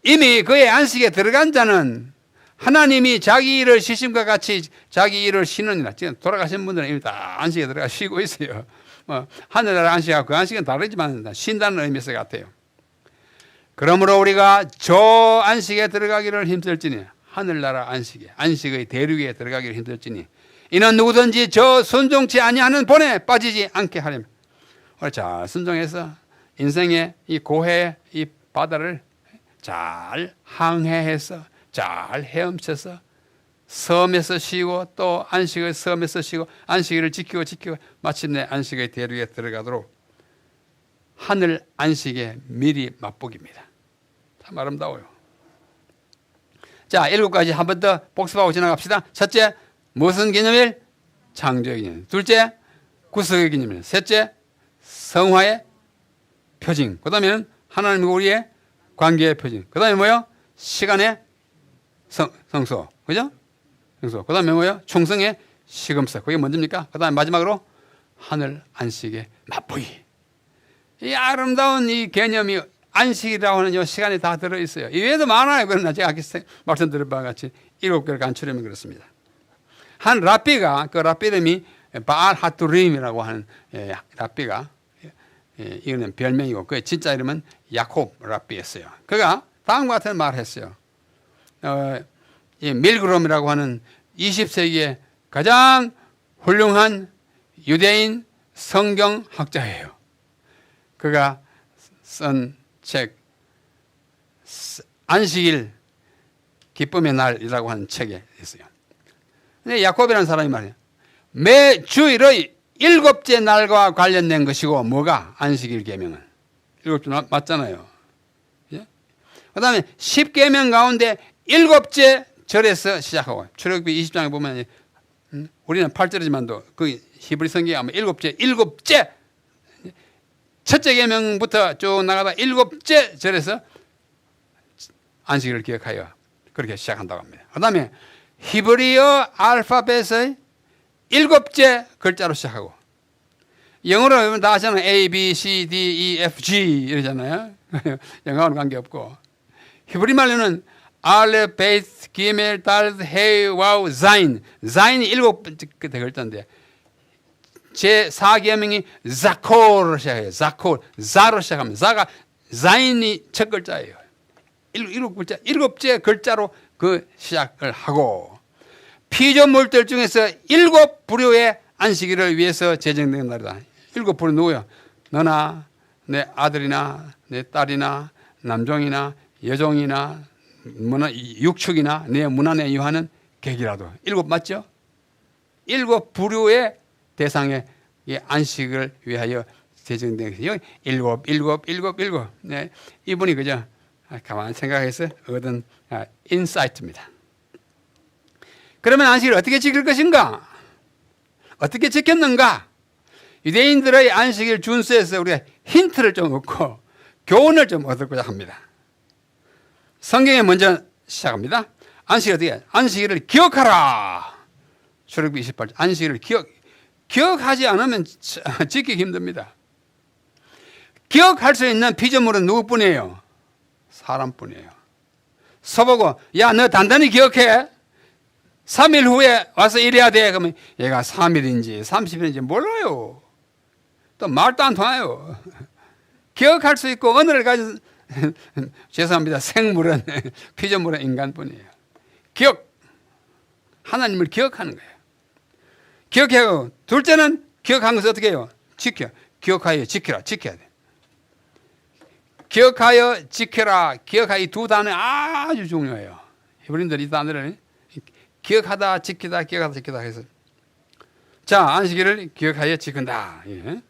이미 그의 안식에 들어간 자는 하나님이 자기 일을 쉬심과 같이 자기 일을 쉬느니라. 지금 돌아가신 분들은 이미 다 안식에 들어가 쉬고 있어요. 뭐 하늘나라 안식하고 그 안식은 다르지만 쉰다는 의미에서 같아요. 그러므로 우리가 저 안식에 들어가기를 힘쓸지니 하늘나라 안식에 안식의 대륙에 들어가기를 힘들지니 이는 누구든지 저 순종치 아니하는 본에 빠지지 않게 하려면 잘 순종해서 인생의 이 고해 이 바다를 잘 항해해서 잘 헤엄쳐서 섬에서 쉬고 또 안식의 섬에서 쉬고 안식일을 지키고 마침내 안식의 대륙에 들어가도록 하늘 안식의 미리 맛보기입니다. 참 아름다워요. 자, 7가지 한 번 더 복습하고 지나갑시다. 첫째, 무슨 기념일? 창조의 기념일. 둘째, 구속의 기념일. 셋째, 성화의 표징. 그 다음에는 하나님과 우리의 관계의 표징. 그 다음에 뭐요? 시간의 성소. 그죠? 성소. 그 다음에 뭐요? 충성의 시금석. 그게 먼저입니까? 그 다음에 마지막으로 하늘 안식의 맛보기. 이 아름다운 이 개념이 안식이라고 하는 이 시간에 다 들어있어요. 이외에도 많아요. 그러나 제가 아까 말씀드린 바와 같이 7개를 간추려면 그렇습니다. 한 랍비가, 그 랍비 이름이 바알 하투림이라고 하는 랍비가, 이거는 별명이고 그의 진짜 이름은 야콥 랍비였어요. 그가 다음과 같은 말을 했어요. 이 밀그롬이라고 하는 20세기의 가장 훌륭한 유대인 성경학자예요. 그가 쓴 책 안식일 기쁨의 날이라고 하는 책에 있어요. 근데 야콥이라는 사람이 말이에요. 매 주일의 7째 날과 관련된 것이고 뭐가 안식일 계명은 7째 맞잖아요. 예? 그다음에 10계명 가운데 7째 절에서 시작하고 출애굽기 20장에 보면 우리는 8절이지만도 그 히브리 성경에 아마 7째 첫째 계명부터 쭉 나가다 7째 절에서 안식일을 기억하여 그렇게 시작한다고 합니다. 그다음에 히브리어 알파벳의 7째 글자로 시작하고 영어로 다 하잖아요. A, B, C, D, E, F, G 이러잖아요. 영어와는 관계없고 히브리 말로는 알레, 베이트, 기멜, 달드, 헤이, 와우, 자인. 자인이 7개 글자인데 제4계명이 자콜로 시작해요. 자콜, 자로 시작합니다. 자가 자인이 첫 글자예요. 7글자, 7째 글자로 그 시작을 하고 피조물들 중에서 7부류의 안식일을 위해서 제정된 날이다. 7부류 누구요? 너나 내 아들이나 내 딸이나 남종이나 여종이나 육축이나 내 문안에 유하는 객이라도 7 맞죠? 7부류의 대상의 안식을 위하여 제정된 것이 7. 네, 이분이 그저 가만히 생각해서 얻은 인사이트입니다. 그러면 안식을 어떻게 지킬 것인가? 어떻게 지켰는가? 유대인들의 안식일 준수에서 우리가 힌트를 좀 얻고 교훈을 좀 얻고자 합니다. 성경에 먼저 시작합니다. 안식일 어떻게 해? 안식일을 기억하라. 출애굽기 28절. 안식일을 기억하지 않으면 지키기 힘듭니다. 기억할 수 있는 피조물은 누구뿐이에요? 사람뿐이에요. 서보고 야 너 단단히 기억해. 3일 후에 와서 일해야 돼. 그러면 얘가 3일인지 30일인지 몰라요. 또 말도 안 통해요. 기억할 수 있고 언어를 가진 죄송합니다. 생물은 피조물은 인간뿐이에요. 기억. 하나님을 기억하는 거예요. 기억해요. 둘째는 기억한 것을 어떻게 해요? 지켜. 기억하여 지키라. 지켜야 돼. 기억하여 지켜라. 기억하여 이 두 단어 아주 중요해요. 히브리인들이 이 단어를 기억하다 지키다 기억하다 지키다 해서 자 안식일을 기억하여 지킨다. 예.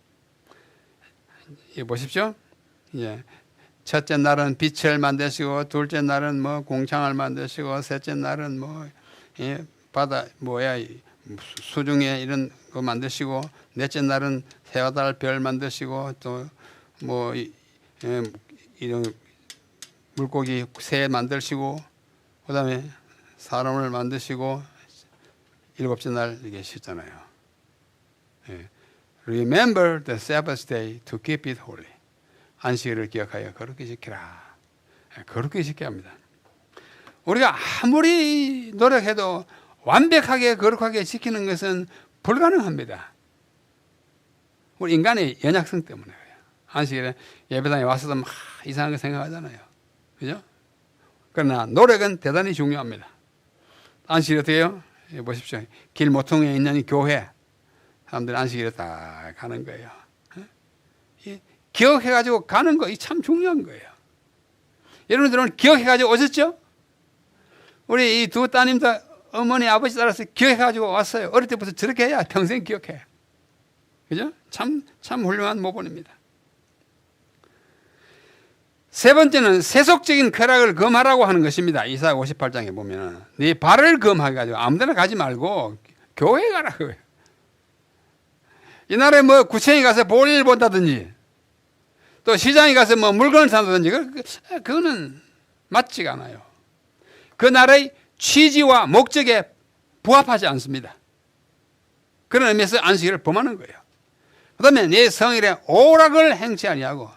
예, 보십시오. 예. 첫째 날은 빛을 만드시고 둘째 날은 뭐 공창을 만드시고 셋째 날은 뭐 예, 바다 뭐야 수중에 이런 거 만드시고 넷째 날은 해와 달 별 만드시고 또 뭐 이런 물고기 새 만드시고 그다음에 사람을 만드시고 7째 날 이게 쉬잖아요. 예. Remember the Sabbath day to keep it holy. 안식일을 기억하여 거룩히 지키라. 거룩히 지켜야 합니다. 우리가 아무리 노력해도 완벽하게 거룩하게 지키는 것은 불가능합니다. 우리 인간의 연약성 때문에 그래요. 안식일에 예배당에 와서도 막 이상하게 생각하잖아요. 그죠? 그러나 노력은 대단히 중요합니다. 안식일 어떻게 해요? 보십시오. 길 모퉁이에 있는 이 교회 사람들이 안식일에 다 가는 거예요. 기억해가지고 가는 거 참 중요한 거예요. 여러분들은 기억해가지고 오셨죠? 우리 이 두 따님도 어머니 아버지 따라서 기억해가지고 왔어요. 어릴 때부터 저렇게 해야 평생 기억해. 그죠? 참 훌륭한 모본입니다. 세 번째는 세속적인 쾌락을 금하라고 하는 것입니다. 이사야 58장에 보면 네 발을 금해가지고 아무데나 가지 말고 교회에 가라 그거예요. 이날에 뭐 구청에 가서 볼일 본다든지 또 시장에 가서 뭐 물건을 산다든지 그거는 맞지가 않아요. 그 날의 취지와 목적에 부합하지 않습니다. 그런 의미에서 안식일을 범하는 거예요. 그 다음에 내 성일에 오락을 행치 아니하고,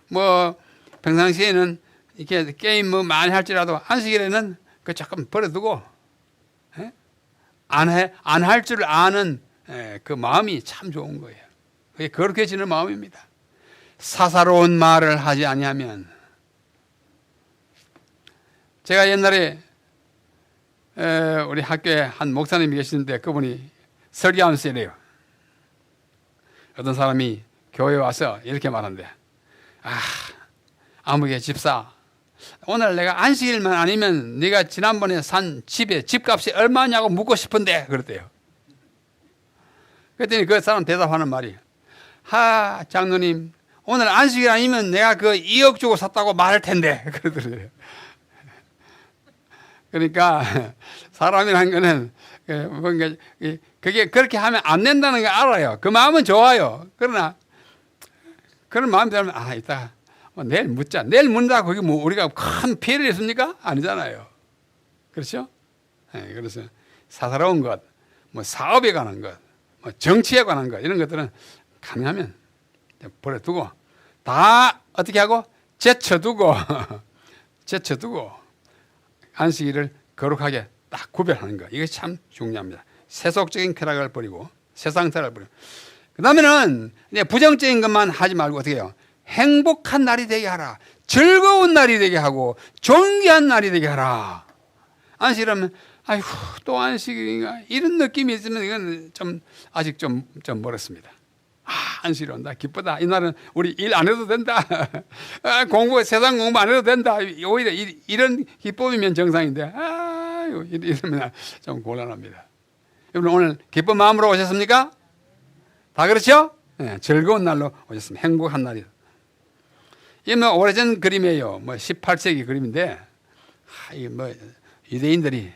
뭐 평상시에는 이렇게 게임 뭐 많이 할지라도 안식일에는 그 조금 버려두고, 안 할 줄 아는 그 마음이 참 좋은 거예요. 그게 거룩해지는 마음입니다. 사사로운 말을 하지 아니하면. 제가 옛날에 우리 학교에 한 목사님이 계시는데 그분이 설교하면서 이래요. 어떤 사람이 교회에 와서 이렇게 말한대. 아무개 집사, 오늘 내가 안식일만 아니면 네가 지난번에 산 집에 집값이 얼마냐고 묻고 싶은데 그랬대요. 그랬더니 그 사람 대답하는 말이, 장로님, 오늘 안식일 아니면 내가 그 2억 주고 샀다고 말할 텐데 그러더래요. 그러니까 사람이란 거는 그게 그렇게 하면 안 된다는 걸 알아요. 그 마음은 좋아요. 그러나 그런 마음이 들면 이따 내일 묻자. 내일 묻는다고 그게 뭐 우리가 큰 피해를 입습니까? 아니잖아요. 그렇죠? 그래서 사사로운 것, 뭐 사업에 관한 것, 뭐 정치에 관한 것, 이런 것들은 가능하면 버려두고, 다 어떻게 하고? 제쳐두고 안식일을 거룩하게 딱 구별하는 것. 이것이 참 중요합니다. 세속적인 쾌락을 버리고, 세상사를 버리고. 그 다음에는 부정적인 것만 하지 말고 어떻게 해요? 행복한 날이 되게 하라. 즐거운 날이 되게 하고, 존귀한 날이 되게 하라. 안식이라면, 또 안식인가? 이런 느낌이 있으면 이건 아직 좀 멀었습니다. 안식일 온다. 기쁘다. 이날은 우리 일 안 해도 된다. 세상 공부 안 해도 된다. 오히려 이런 기쁨이면 정상인데, 이러면 좀 곤란합니다. 여러분, 오늘 기쁜 마음으로 오셨습니까? 다 그렇죠? 네, 즐거운 날로 오셨습니다. 행복한 날이. 이 뭐 오래전 그림이에요. 뭐 18세기 그림인데, 유대인들이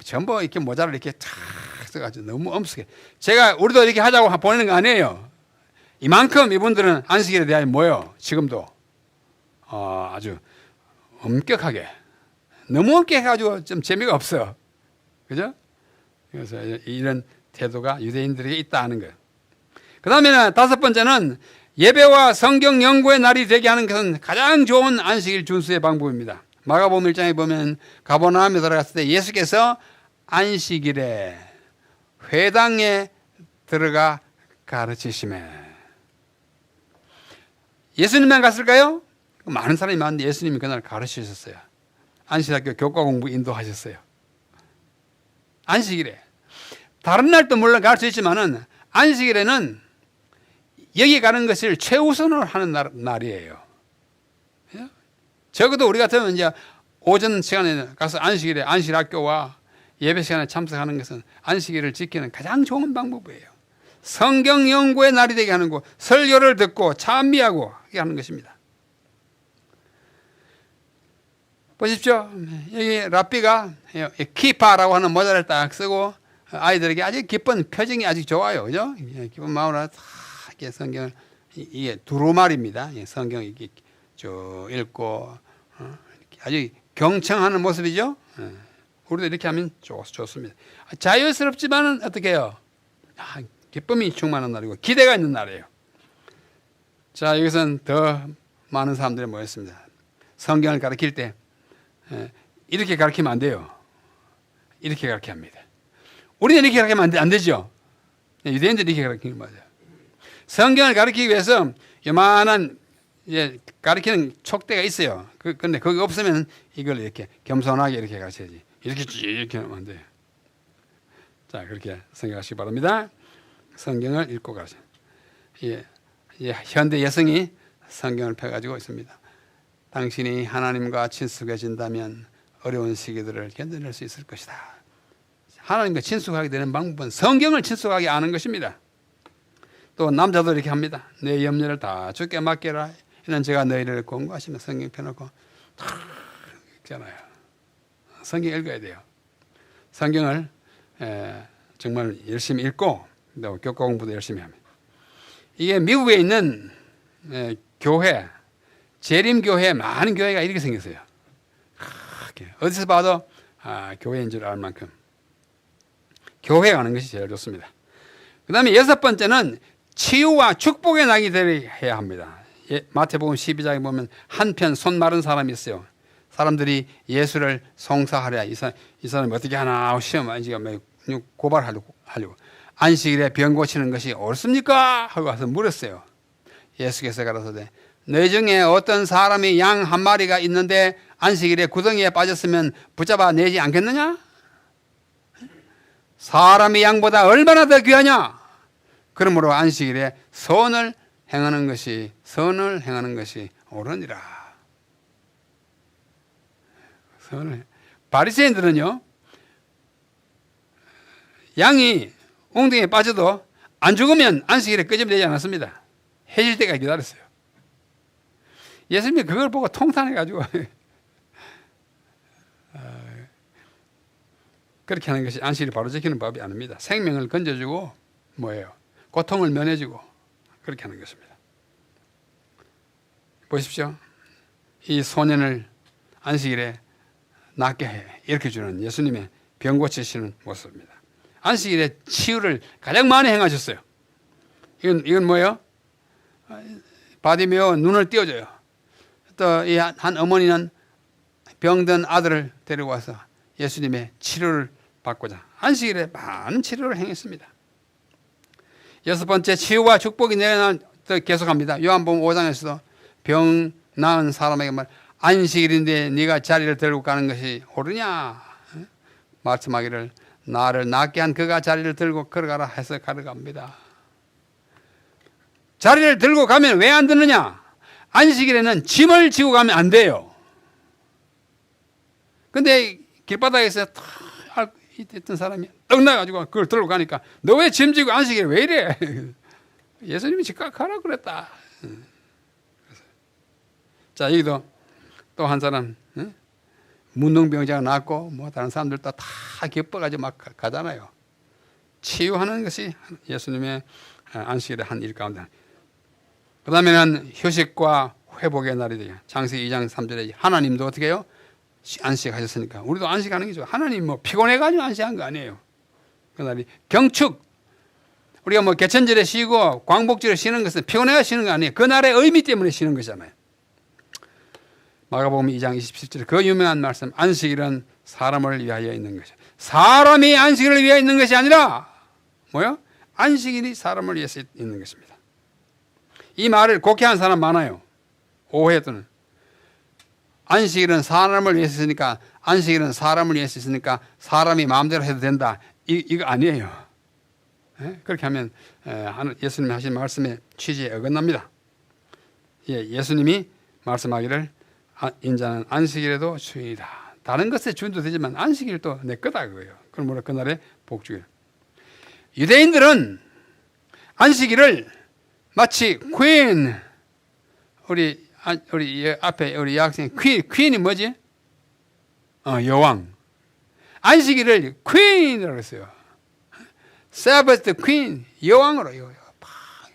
전부 이렇게 모자를 이렇게 탁 써가지고 너무 엄숙해. 우리도 이렇게 하자고 보내는 거 아니에요. 이만큼 이분들은 안식일에 대하여 뭐요? 지금도 아주 엄격하게, 너무 엄격해가지고 좀 재미가 없어. 그죠? 그래서 이런 태도가 유대인들에게 있다 하는 거예요. 그 다음에는 5번째는 예배와 성경 연구의 날이 되게 하는 것은 가장 좋은 안식일 준수의 방법입니다. 마가복음 1장에 보면 가버나움에 들어갔을 때 예수께서 안식일에 회당에 들어가 가르치시매. 예수님만 갔을까요? 많은 사람이 많은데 예수님이 그날 가르치셨어요. 안식학교 교과 공부 인도하셨어요. 안식일에. 다른 날도 물론 가르치셨지만은 안식일에는 여기 가는 것을 최우선으로 하는 날이에요. 적어도 우리 같으면 이제 오전 시간에 가서 안식일에 안식학교와 예배 시간에 참석하는 것은 안식일을 지키는 가장 좋은 방법이에요. 성경 연구의 날이 되게 하는 거, 설교를 듣고 찬미하고 하는 것입니다. 보십시오. 여기 랍비가 키파라고 하는 모자를 딱 쓰고 아이들에게 아주 기쁜 표정이 아주 좋아요. 그죠? 기쁜 마음으로 이렇게 성경을, 이게 두루마리입니다. 성경 이렇게 쭉 읽고 아주 경청하는 모습이죠. 우리도 이렇게 하면 좋습니다. 자유스럽지만은 어떻게 해요? 기쁨이 충만한 날이고 기대가 있는 날이에요. 자, 여기서는 더 많은 사람들이 모였습니다. 성경을 가르칠 때 이렇게 가르치면 안 돼요. 이렇게 가르쳐야 합니다. 우리는 이렇게 가르치면 안 되죠. 유대인들이 이렇게 가르치는 거 맞아요. 성경을 가르치기 위해서 요만한 가르치는 촉대가 있어요. 근데 그게 없으면 이걸 이렇게 겸손하게 이렇게 가르쳐야지. 이렇게 하면 안 돼요. 자, 그렇게 생각하시기 바랍니다. 성경을 읽고 가세요. 현대 여성이 성경을 펴가지고 있습니다. 당신이 하나님과 친숙해진다면 어려운 시기들을 견뎌낼 수 있을 것이다. 하나님과 친숙하게 되는 방법은 성경을 친숙하게 아는 것입니다. 또 남자도 이렇게 합니다. 내 염려를 다 주께 맡겨라. 이는 제가 너희를 권고하시며 성경 펴놓고 읽잖아요. 성경 읽어야 돼요. 성경을 정말 열심히 읽고 또 교과 공부도 열심히 합니다. 이게 미국에 있는 교회, 재림교회, 많은 교회가 이렇게 생겼어요. 어디서 봐도 교회인 줄 알 만큼 교회 가는 것이 제일 좋습니다. 그 다음에 6번째는 치유와 축복의 낙이 되게 해야 합니다. 마태복음 12장에 보면 한편 손 마른 사람이 있어요. 사람들이 예수를 송사하랴. 이 사람이 어떻게 하나 하고 시험하지 고발하려고. 안식일에 병 고치는 것이 옳습니까? 하고 와서 물었어요. 예수께서 가라사대 너희 중에 어떤 사람이 양 한 마리가 있는데 안식일에 구덩이에 빠졌으면 붙잡아 내지 않겠느냐? 사람이 양보다 얼마나 더 귀하냐? 그러므로 안식일에 선을 행하는 것이 옳으니라. 바리새인들은요, 양이 웅덩이에 빠져도 안 죽으면 안식일에 끄집어내지 않았습니다. 해질 때까지 기다렸어요. 예수님이 그걸 보고 통탄해가지고 그렇게 하는 것이 안식일을 바로 지키는 법이 아닙니다. 생명을 건져주고 뭐예요? 고통을 면해주고 그렇게 하는 것입니다. 보십시오. 이 소년을 안식일에 낫게 해 일으켜주는 예수님의 병 고치시는 모습입니다. 안식일에 치유를 가장 많이 행하셨어요. 이건 뭐예요? 바디메오 눈을 띄워줘요. 또 이 한 어머니는 병든 아들을 데리고 와서 예수님의 치료를 받고자 안식일에 많은 치료를 행했습니다. 여섯 번째, 치유와 축복이 내려나온 계속합니다. 요한복음 5장에서도 병 나은 사람에게 말 안식일인데 네가 자리를 들고 가는 것이 옳으냐 말씀하기를 나를 낫게 한 그가 자리를 들고 걸어가라 해서 걸어갑니다. 자리를 들고 가면 왜 안 듣느냐? 안식일에는 짐을 지고 가면 안 돼요. 근데 길바닥에서 탁 있던 사람이 떡 나가지고 그걸 들고 가니까 너 왜 짐 지고 안식일에 왜 이래? 예수님이 즉각 가라 그랬다. 자, 여기도 또 한 사람 문둥병자가 낫고 뭐 다른 사람들도 다 기뻐가지고 막 가잖아요. 치유하는 것이 예수님의 안식일의 한 일 가운데. 그 다음에는 휴식과 회복의 날이 돼요. 창세기 2장 3절에 하나님도 어떻게 해요? 안식하셨으니까 우리도 안식하는 게 좋아요. 하나님 뭐 피곤해가지고 안식한 거 아니에요. 그날이 경축. 우리가 뭐 개천절에 쉬고 광복절에 쉬는 것은 피곤해가 쉬는 거 아니에요. 그날의 의미 때문에 쉬는 거잖아요. 마가복음 2장 27절에 그 유명한 말씀 안식일은 사람을 위하여 있는 것이죠. 사람이 안식일을 위하여 있는 것이 아니라 뭐요? 안식일이 사람을 위해서 있는 것입니다. 이 말을 곡해한 사람 많아요. 오해 또는 안식일은 사람을 위해서 있으니까 안식일은 사람을 위해서 있으니까 사람이 마음대로 해도 된다. 이거 아니에요. 그렇게 하면 예수님이 하신 말씀의 취지에 어긋납니다. 예수님이 말씀하기를 인자는 안식일에도 주인이다. 다른 것에 주인도 되지만 안식일도 내 거다 그거예요. 그러므로 그날의 복주일. 유대인들은 안식일을 마치 퀸 우리 앞에 우리 여학생 퀸이 뭐지? 여왕. 안식일을 퀸이라고 했어요. 사바스 퀸 여왕으로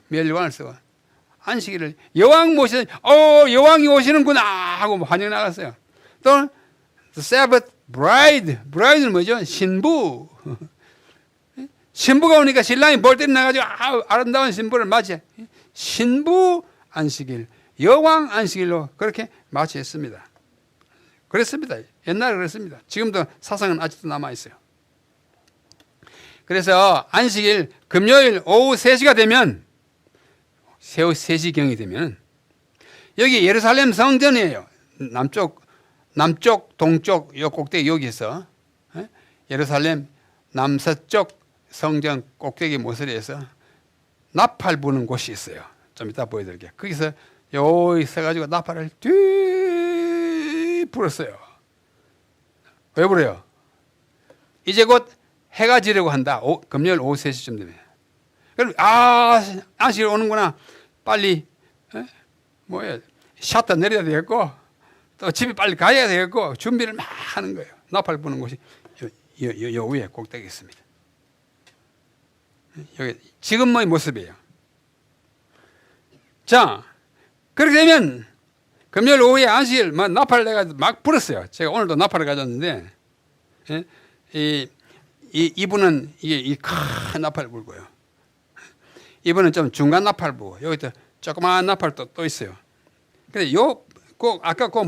멸관을 쓰고 안식일을 여왕 모시는 여왕이 오시는구나 하고 환영 나갔어요. 또 Sabbath bride, bride는 뭐죠? 신부. 신부가 오니까 신랑이 볼때리 나가지고 아름다운 신부를 맞이해. 신부 안식일, 여왕 안식일로 그렇게 맞이했습니다. 그랬습니다. 옛날에 그랬습니다. 지금도 사상은 아직도 남아 있어요. 그래서 안식일 금요일 오후 3시가 되면 오후 3시경이 되면 여기 예루살렘 성전이에요. 남쪽 동쪽 요 꼭대기 여기서 예루살렘 남서쪽 성전 꼭대기 모서리에서 나팔 부는 곳이 있어요. 좀 이따 보여드릴게요. 거기서 여기 서가지고 나팔을 뒤 불었어요. 왜 불어요? 이제 곧 해가 지려고 한다. 금요일 오후 3시쯤 되면. 그럼 안식일 오는구나. 빨리 셔터 내려야 되겠고 또 집에 빨리 가야 되겠고 준비를 막 하는 거예요. 나팔 부는 곳이 요 위에 꼭대기 있습니다. 여기 지금의 모습이에요. 자, 그렇게 되면 금요일 오후에 안식일 나팔을 내가 막 불었어요. 제가 오늘도 나팔을 가졌는데 이분은 이 큰 나팔을 불고요. 이번은 좀 중간 나팔부. 여기 또 조그마한 나팔 또 있어요. 근데 아까 그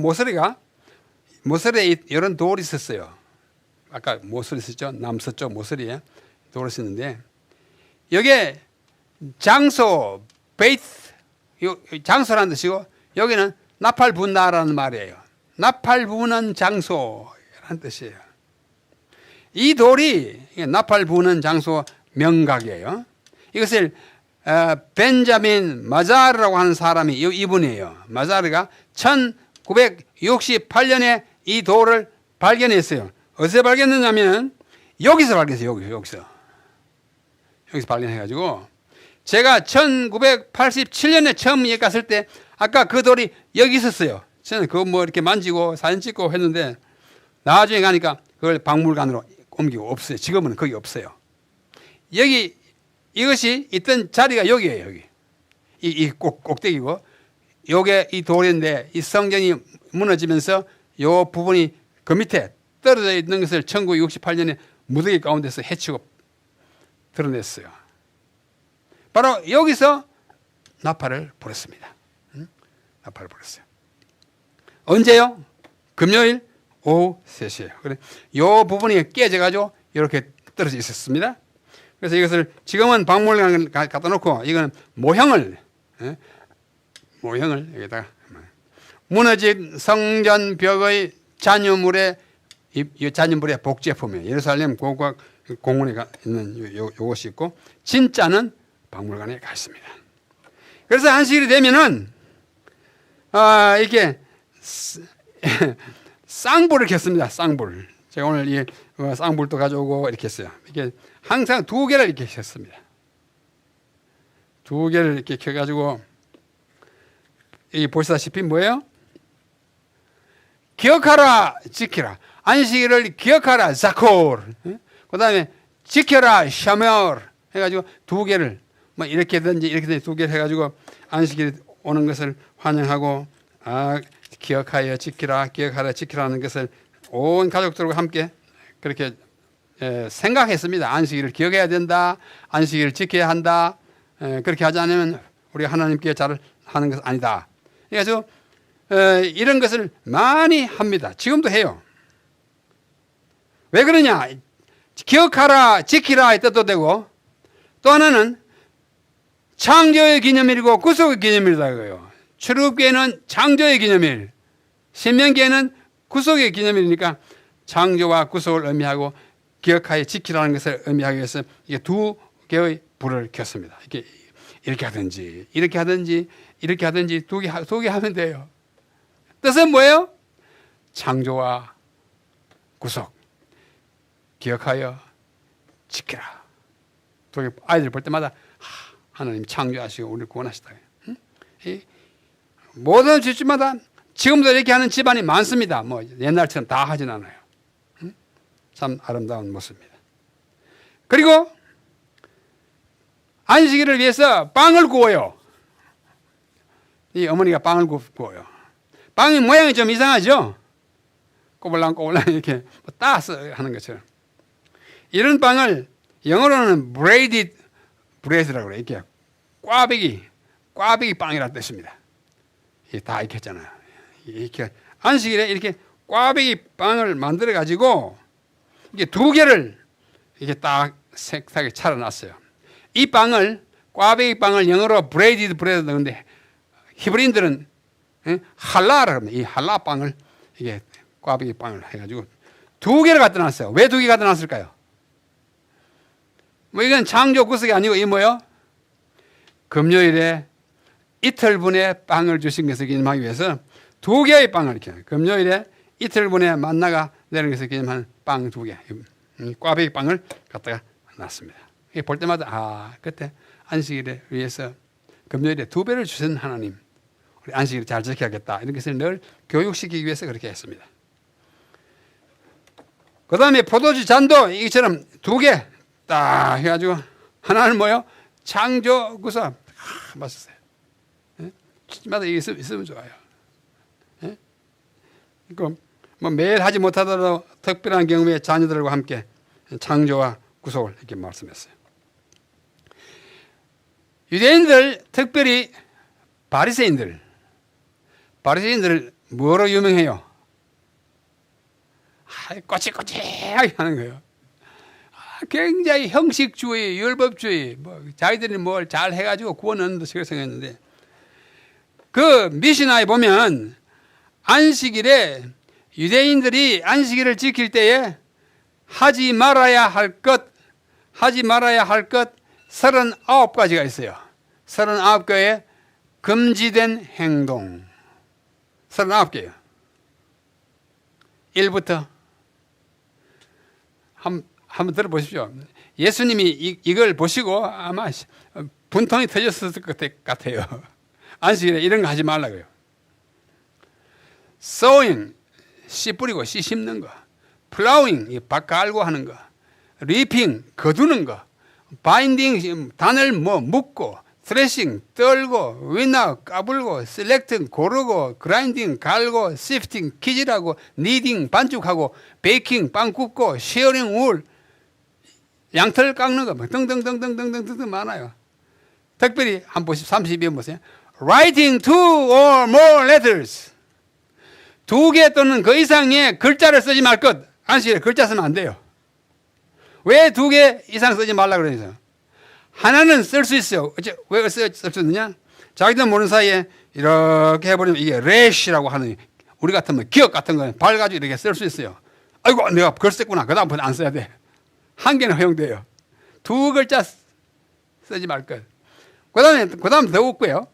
모서리에 이런 돌이 있었어요. 아까 모서리 있었죠? 남서쪽 모서리에 돌이 있었는데, 여기에 장소, 베이트, 장소라는 뜻이고, 여기는 나팔 분다라는 말이에요. 나팔 부는 장소라는 뜻이에요. 이 돌이 나팔 부는 장소 명각이에요. 이것을 벤자민 마자르라고 하는 사람이 이분이에요. 마자르가 1968년에 이 돌을 발견했어요. 어디서 발견했냐면 여기서 발견했어요. 여기서 발견해가지고 제가 1987년에 처음 여기 갔을 때 아까 그 돌이 여기 있었어요. 저는 그거 뭐 이렇게 만지고 사진 찍고 했는데 나중에 가니까 그걸 박물관으로 옮기고 없어요. 지금은 거기 없어요. 이것이 있던 자리가 여기예요. 여기. 이 꼭대기고 요게 이 돌인데 이 성전이 무너지면서 요 부분이 그 밑에 떨어져 있는 것을 1968년에 무더기 가운데서 해치고 드러냈어요. 바로 여기서 나팔을 불었습니다. 나팔을 불었어요. 언제요? 금요일 오후 3시에요. 그래, 요 부분이 깨져가지고 이렇게 떨어져 있었습니다. 그래서 이것을 지금은 박물관에 갖다 놓고 이거는 모형을 여기다가 무너진 성전 벽의 잔유물의 복제품이에요. 예루살렘 고고학 공원에 있는 요것이 있고 진짜는 박물관에 가 있습니다. 그래서 안식일이 되면은 이렇게 쌍불을 켰습니다. 쌍불. 제가 오늘 이 쌍불도 가져오고 이렇게 했어요. 이게 항상 2개를 이렇게 켰습니다. 2개를 이렇게 켜가지고 이 보시다시피 뭐예요? 기억하라, 지키라. 안식일을 기억하라, 자콜. 그 다음에 지켜라, 샤멜. 해가지고 2개를 뭐 이렇게든지 2개를 해가지고 안식일 오는 것을 환영하고 기억하여 지키라, 기억하라, 지키라는 것을 온 가족들과 함께 그렇게 생각했습니다. 안식일을 기억해야 된다. 안식일을 지켜야 한다. 그렇게 하지 않으면 우리가 하나님께 잘 하는 것은 아니다. 그래서 이런 것을 많이 합니다. 지금도 해요. 왜 그러냐? 기억하라, 지키라 의 뜻도 되고 또 하나는 창조의 기념일이고 구속의 기념일이다 이거예요. 출애굽기에는 창조의 기념일, 신명기에는 구속의 기념일이니까 창조와 구속을 의미하고 기억하여 지키라는 것을 의미하기 위해서 이게 2개의 불을 켰습니다. 이렇게 하든지 2개 하면 돼요. 뜻은 뭐예요? 창조와 구속, 기억하여 지키라. 아이들 볼 때마다 하나님 창조하시고 우리를 구원하시다. 모든 집집마다 지금도 이렇게 하는 집안이 많습니다. 뭐 옛날처럼 다 하진 않아요. 참 아름다운 모습입니다. 그리고 안식일을 위해서 빵을 구워요. 이 어머니가 빵을 구워요. 빵이 모양이 좀 이상하죠? 꼬불랑꼬불랑 이렇게 따서 하는 것처럼. 이런 빵을 영어로는 braided bread라고 그래요. 이렇게 꽈배기 빵이라는 뜻입니다. 다 이렇게 했잖아요. 이렇게 안식일에 이렇게 꽈배기 빵을 만들어 가지고 이게 2개를 이렇게 딱 색하게 차려놨어요. 이 빵을 꽈배기 빵을 영어로 braided bread 그러는데 히브리인들은 할라라고 합니다. 이 할라 빵을 이게 꽈배기 빵을 해가지고 2개를 갖다 놨어요. 왜 2개 갖다 놨을까요? 뭐 이건 창조 구속이 아니고 이 뭐요? 금요일에 이틀분의 빵을 주신 것을 기념하기 위해서 2개의 빵을 이렇게 금요일에 이틀분의 만나가 내리는 것을 기념하는 빵 2개, 꽈배기 빵을 갖다가 놨습니다. 볼 때마다 그때 안식일에 위해서 금요일에 2배를 주신 하나님, 우리 안식일을 잘 지켜야겠다 이런 것을 늘 교육시키기 위해서 그렇게 했습니다. 그 다음에 포도주 잔도 이처럼 2개 딱 해가지고 하나는 뭐요? 창조 구속. 맛있어요. 집마다 이게 있으면 좋아요. 뭐 매일 하지 못하더라도 특별한 경우에 자녀들과 함께 창조와 구속을 이렇게 말씀했어요. 유대인들, 특별히 바리새인들 뭐로 유명해요? 꼬치꼬치하게 하는 거예요. 굉장히 형식주의, 율법주의, 자기들이 뭘 잘 해가지고 구원하는 듯이 생겼는데, 그 미시나에 보면 안식일에 유대인들이 안식일을 지킬 때에 하지 말아야 할 것 39가지가 있어요. 39개의 금지된 행동. 39개요. 1부터 한번 들어보십시오. 예수님이 이걸 보시고 아마 분통이 터졌을 것 같아요. 안식일에 이런 거 하지 말라고요. sowing, 씨 뿌리고 씨 심는 거. plowing, 밭 갈고 하는 거. reaping, 거두는 거. binding, 단을 묶고. threshing, 떨고. winnow, 까불고. selecting, 고르고. grinding, 갈고. sifting, 키질하고. kneading, 반죽하고. baking, 빵 굽고. shearing wool, 양털 깎는 거. 등등등등등등등 많아요. 특별히 한번 보십시오. 32번 보세요. writing 2 or more letters. 2개 또는 그 이상의 글자를 쓰지 말 것. 안식일에 글자 쓰면 안 돼요. 왜 2개 이상 쓰지 말라 그러죠? 하나는 쓸 수 있어요. 왜 쓸 수 있느냐? 자기도 모르는 사이에 이렇게 해버리면 이게 래시라고 하는, 우리 같으면 기억 같은 거 발 가지고 이렇게 쓸 수 있어요. 아이고, 내가 글 썼구나. 그 다음부터 안 써야 돼. 한 개는 허용돼요. 2글자 쓰지 말 것. 그 다음 더 웃고요.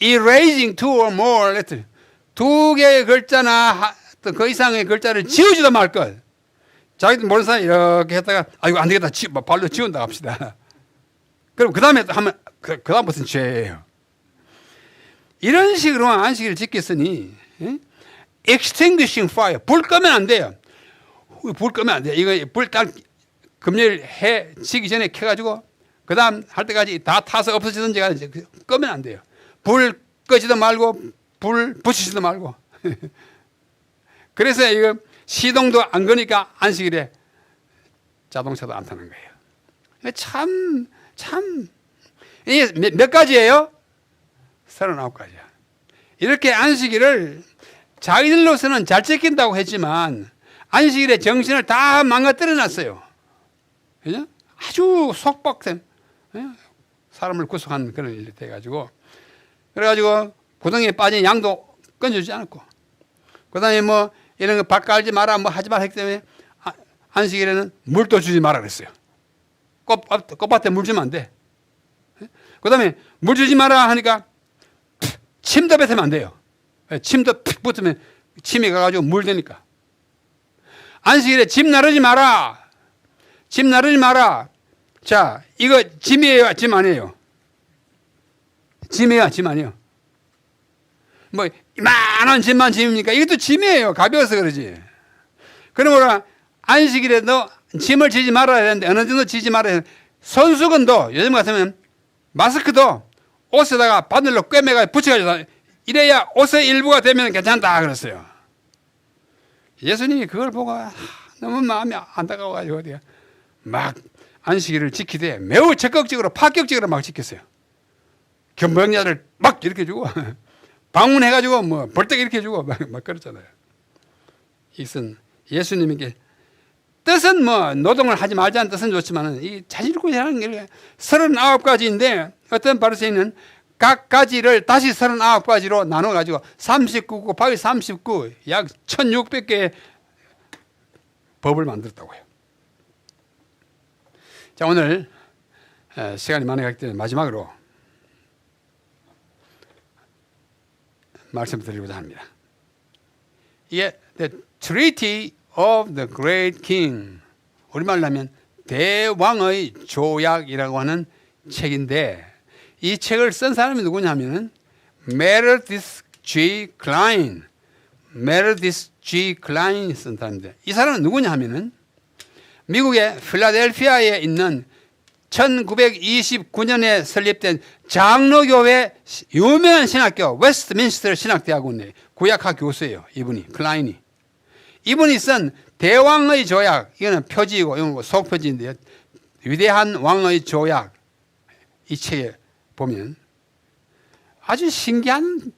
erasing 2 or more letters. 2개의 글자나 그 이상의 글자를 지우지도 말 것. 자기도 모르는 사람이 이렇게 했다가 아이고 안 되겠다, 발로 지운다 합시다. 그럼 그 다음에 하면 그 다음부터는 죄예요. 이런 식으로 안식일을 지켰으니 extinguishing fire, 불 끄면 안 돼요. 불 끄면 안 돼요. 이거 불 딱 금요일 해 지기 전에 켜가지고 그 다음 할 때까지 다 타서 없어지든지 끄면 안 돼요. 불 끄지도 말고 불 붙이지도 말고. 그래서 이거 시동도 안 거니까 안식일에 자동차도 안 타는 거예요. 이게 몇 가지예요? 39가지야. 이렇게 안식일을 자기들로서는 잘 지킨다고 했지만 안식일의 정신을 다 망가뜨려 놨어요. 그죠? 아주 속박된 사람을 구속한 그런 일이 돼가지고, 그래가지고 구덩이에 빠진 양도 건져주지 않았고, 그 다음에 이런 거 밭 갈지 마라, 하지 마라 했기 때문에 안식일에는 물도 주지 마라 그랬어요. 꽃밭에 물 주면 안 돼. 그 다음에 물 주지 마라 하니까 침도 뱉으면 안 돼요. 침도 픽 붙으면 침이 가가지고 물 되니까. 안식일에 짐 나르지 마라. 짐 나르지 마라. 자, 이거 짐이에요, 짐 아니에요? 짐이야, 짐 아니에요? 이만한 짐만 짐입니까? 이것도 짐이에요. 가벼워서 그러지. 그러므로 안식일에도 짐을 지지 말아야 되는데 어느 정도 지지 말아야 되는데, 손수건도 요즘 같으면 마스크도 옷에다가 바늘로 꿰매가 붙여가지고 이래야 옷의 일부가 되면 괜찮다 그랬어요. 예수님이 그걸 보고 너무 마음이 안타까워가지고 어디야 막 안식일을 지키되 매우 적극적으로 파격적으로 막 지켰어요. 견병자를 막 이렇게 주고 방문해가지고 벌떡 이렇게 주고 막 그랬잖아요. 이것은 예수님에게 뜻은 노동을 하지 말자는 뜻은 좋지만 이 자질구레 하는 게 39가지인데 어떤 바리새인은 각 가지를 다시 39가지로 나눠가지고 39 곱하기 39 약 1600개의 법을 만들었다고요. 자, 오늘 시간이 많이 갔기 때문에 마지막으로 말씀드리고자 합니다. 이게 The Treaty of the Great King, 우리말로 하면 대왕의 조약이라고 하는 책인데, 이 책을 쓴 사람이 누구냐면 메르디스 G. 클라인, 메르디스 G. 클라인이 쓴 사람인데, 이 사람은 누구냐 하면은 미국의 필라델피아에 있는 1929년에 설립된 장로교회 유명한 신학교 웨스트민스터 신학대학원의 구약학 교수예요. 이분이, 클라인이. 이분이 쓴 대왕의 조약, 이거는 표지이고 이건 속표지인데요. 위대한 왕의 조약, 이 책에 보면 아주 신기한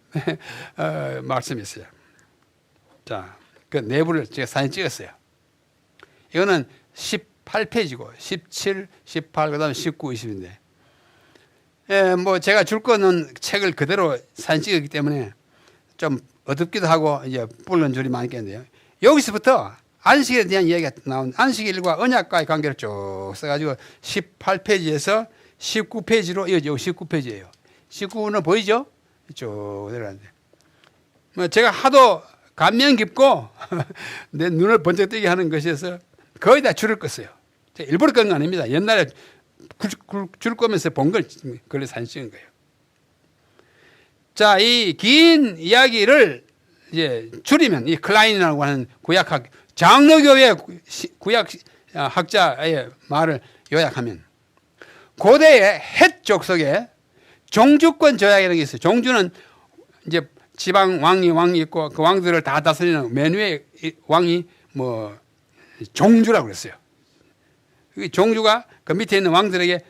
말씀이 있어요. 자, 그 내부를 제가 사진 찍었어요. 이거는 18페이지고 17, 18, 그다음에 19, 20인데, 뭐 제가 줄 거는 책을 그대로 사진 찍었기 때문에 좀 어둡기도 하고 이제 뿔른 줄이 많겠는데요. 여기서부터 안식에 대한 이야기가 나온 안식일과 언약과의 관계를 쭉 써가지고 18페이지에서 19페이지로 이어지고 19페이지예요. 19는 보이죠? 쭉 내려가는데, 뭐 제가 하도 감명 깊고 내 눈을 번쩍 뜨게 하는 것이어서 거의 다 줄을 껐어요. 제가 일부러 끈 거 아닙니다. 옛날에 줄 거면서 본 걸 그걸 사진 찍은 거예요. 자, 이 긴 이야기를 이제 줄이면 이 클라인이라고 하는 구약학 장로교회 구약학자의 말을 요약하면, 고대의 헷 족속에 종주권 조약이라는 게 있어요. 종주는 이제 지방 왕이 있고 그 왕들을 다 다스리는 맨 위에 왕이 뭐 종주라고 그랬어요. 종주가 그 밑에 있는 왕들에게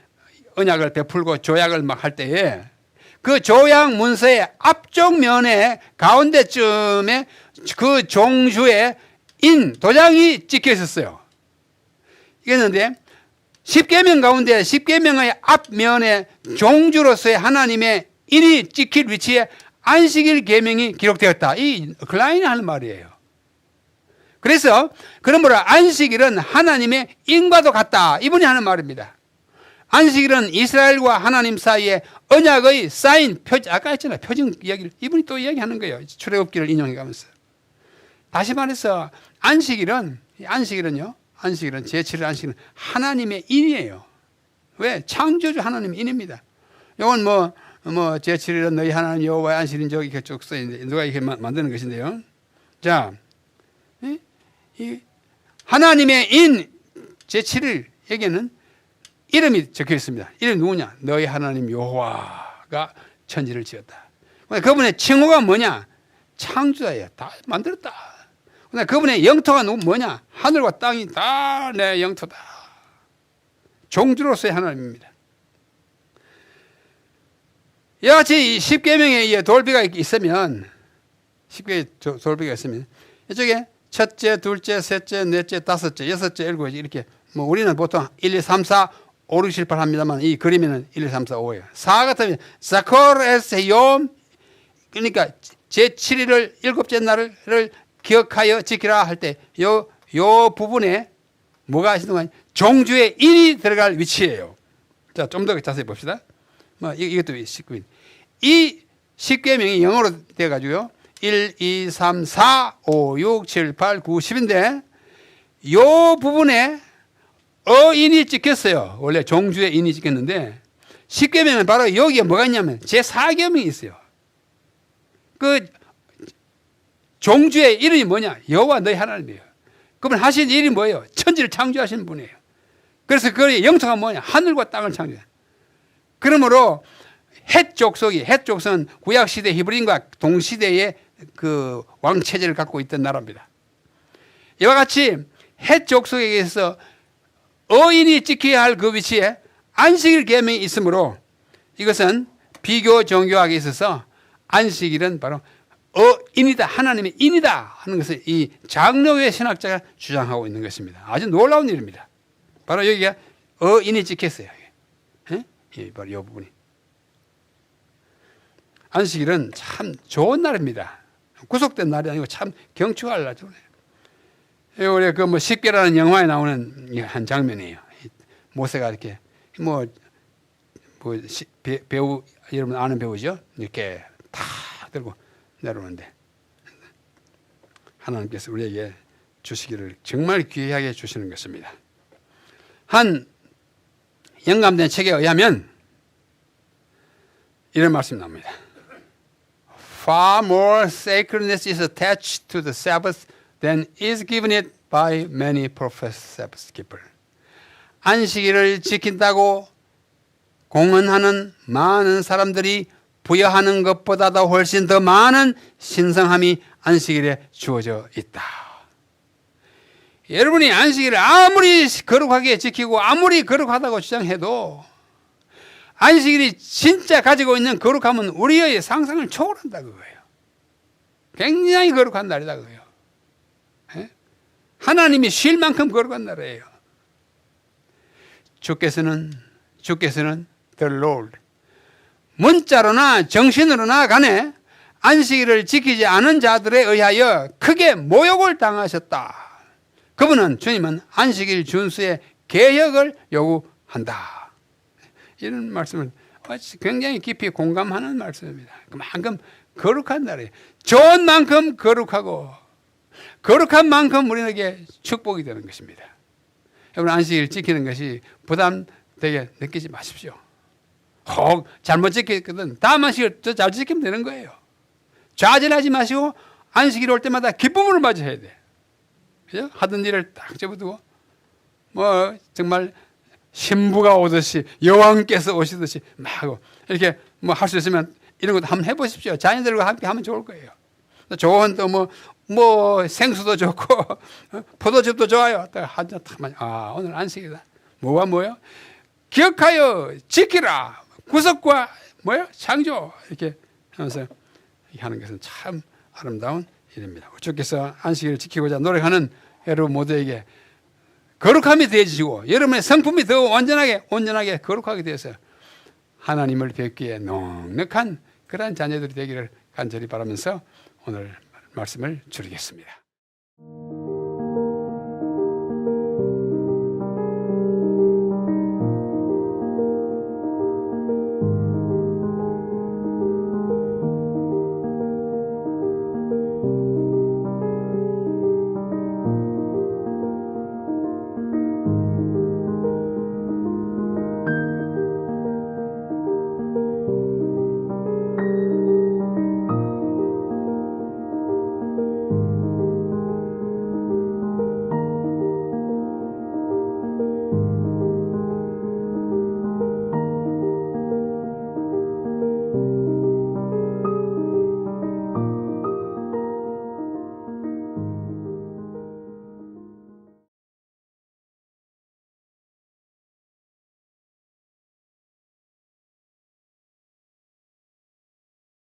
언약을 베풀고 조약을 막 할 때에 그 조약 문서의 앞쪽 면에 가운데쯤에 그 종주의 도장이 찍혀 있었어요. 이랬는데 10계명 가운데 10계명의 앞면에 종주로서의 하나님의 인이 찍힐 위치에 안식일 계명이 기록되었다. 이 클라인이 하는 말이에요. 그래서 그러므로 안식일은 하나님의 인과도 같다. 이분이 하는 말입니다. 안식일은 이스라엘과 하나님 사이에 언약의 사인, 아까 했잖아요. 표징 이야기를 이분이 또 이야기하는 거예요. 출애굽기를 인용해 가면서. 다시 말해서 안식일은요. 안식일은 제7일 안식일은 하나님의 인이에요. 왜? 창조주 하나님의 인입니다. 이건 뭐 제7일은 너희 하나님 여호와의 안식일인 저기 쭉 써 있는데 누가 이렇게 만드는 것인데요. 자, 이 하나님의 인 제7일에게는 이름이 적혀 있습니다. 이름이 누구냐? 너희 하나님 여호와가 천지를 지었다. 그분의 칭호가 뭐냐? 창조자예요. 다 만들었다. 그분의 영토가 뭐냐? 하늘과 땅이 다 내 영토다. 종주로서의 하나님입니다. 이와 같이 10계명에 돌비가 있으면, 10개의 돌비가 있으면 이쪽에 첫째, 둘째, 셋째, 넷째, 다섯째, 여섯째, 일곱째 이렇게, 뭐 우리는 보통 1, 2, 3, 4, 5, 6, 7, 8 합니다만 이 그림에는 1, 2, 3, 4, 5예요. 4 같으면 사코르에스 욤, 그러니까 제7일을 일곱째 날을 기억하여 지키라 할 때 요 부분에 뭐가 있는 종주의 인이 들어갈 위치예요. 자, 좀 더 자세히 봅시다. 뭐 이것도 19인. 이 10계명이 영어로 돼 가지고요. 1, 2, 3, 4, 5, 6, 7, 8, 9, 10인데 요 부분에 어인이 찍혔어요. 원래 종주의 인이 찍혔는데 10계명은 바로 여기에 뭐가 있냐면 제4계명이 있어요. 그 종주의 이름이 뭐냐? 여호와 너희 하나님이에요. 그분 하신 일이 뭐예요? 천지를 창조하신 분이에요. 그래서 그 영토가 뭐냐? 하늘과 땅을 창조해요. 그러므로 헷 족속은 구약시대 히브리인과 동시대의 그 왕체제를 갖고 있던 나라입니다. 이와 같이 헷 족속에게서 어인이 지켜야 할 그 위치에 안식일 계명이 있으므로 이것은 비교 종교학에 있어서 안식일은 바로 어인이다, 하나님의 인이다 하는 것을 이 장로교회 신학자가 주장하고 있는 것입니다. 아주 놀라운 일입니다. 바로 여기가 어인이 찍혔어요. 바로 이 부분이. 안식일은 참 좋은 날입니다. 구속된 날이 아니고 참 경축할 날이죠. 우리 그 뭐 십계라는 영화에 나오는 한 장면이에요. 모세가 이렇게 배우 여러분 아는 배우죠? 이렇게 탁 들고 내려오는데 하나님께서 우리에게 주시기를 정말 귀하게 주시는 것입니다. 한 영감된 책에 의하면 이런 말씀이 나옵니다. Far more sacredness is attached to the Sabbath than is given it by many professed Sabbath keepers. 안식일을 지킨다고 공언하는 많은 사람들이 부여하는 것보다도 훨씬 더 많은 신성함이 안식일에 주어져 있다. 여러분이 안식일을 아무리 거룩하게 지키고 아무리 거룩하다고 주장해도 안식일이 진짜 가지고 있는 거룩함은 우리의 상상을 초월한다 그거예요. 굉장히 거룩한 날이다 그거예요. 예? 하나님이 쉴 만큼 거룩한 날이에요. 주께서는 the Lord 문자로나 정신으로나 간에 안식일을 지키지 않은 자들에 의하여 크게 모욕을 당하셨다. 그분은 주님은 안식일 준수의 개혁을 요구한다. 이런 말씀을 굉장히 깊이 공감하는 말씀입니다. 그만큼 거룩한 날이에요. 좋은 만큼 거룩하고 거룩한 만큼 우리에게 축복이 되는 것입니다. 여러분 안식일 지키는 것이 부담되게 느끼지 마십시오. 혹 잘못 지켰거든 다음 안식일 더 잘 지키면 되는 거예요. 좌절하지 마시고 안식일 올 때마다 기쁨으로 맞이해야 돼. 그죠? 하던 일을 딱 접어두고 뭐 정말 신부가 오듯이 여왕께서 오시듯이 막 하고 이렇게 뭐 할 수 있으면 이런 것도 한번 해보십시오. 자녀들과 함께 하면 좋을 거예요. 좋은 또 뭐 생수도 좋고 포도즙도 좋아요. 아 오늘 안식이다. 뭐예요? 기억하여 지키라. 구속과 창조 이렇게 하면서 하는 것은 참 아름다운 일입니다. 주께서 안식일을 지키고자 노력하는 여러분 모두에게 거룩함이 되어지시고 여러분의 성품이 더 온전하게 거룩하게 되어서 하나님을 뵙기에 넉넉한 그러한 자녀들이 되기를 간절히 바라면서 오늘 말씀을 줄이겠습니다.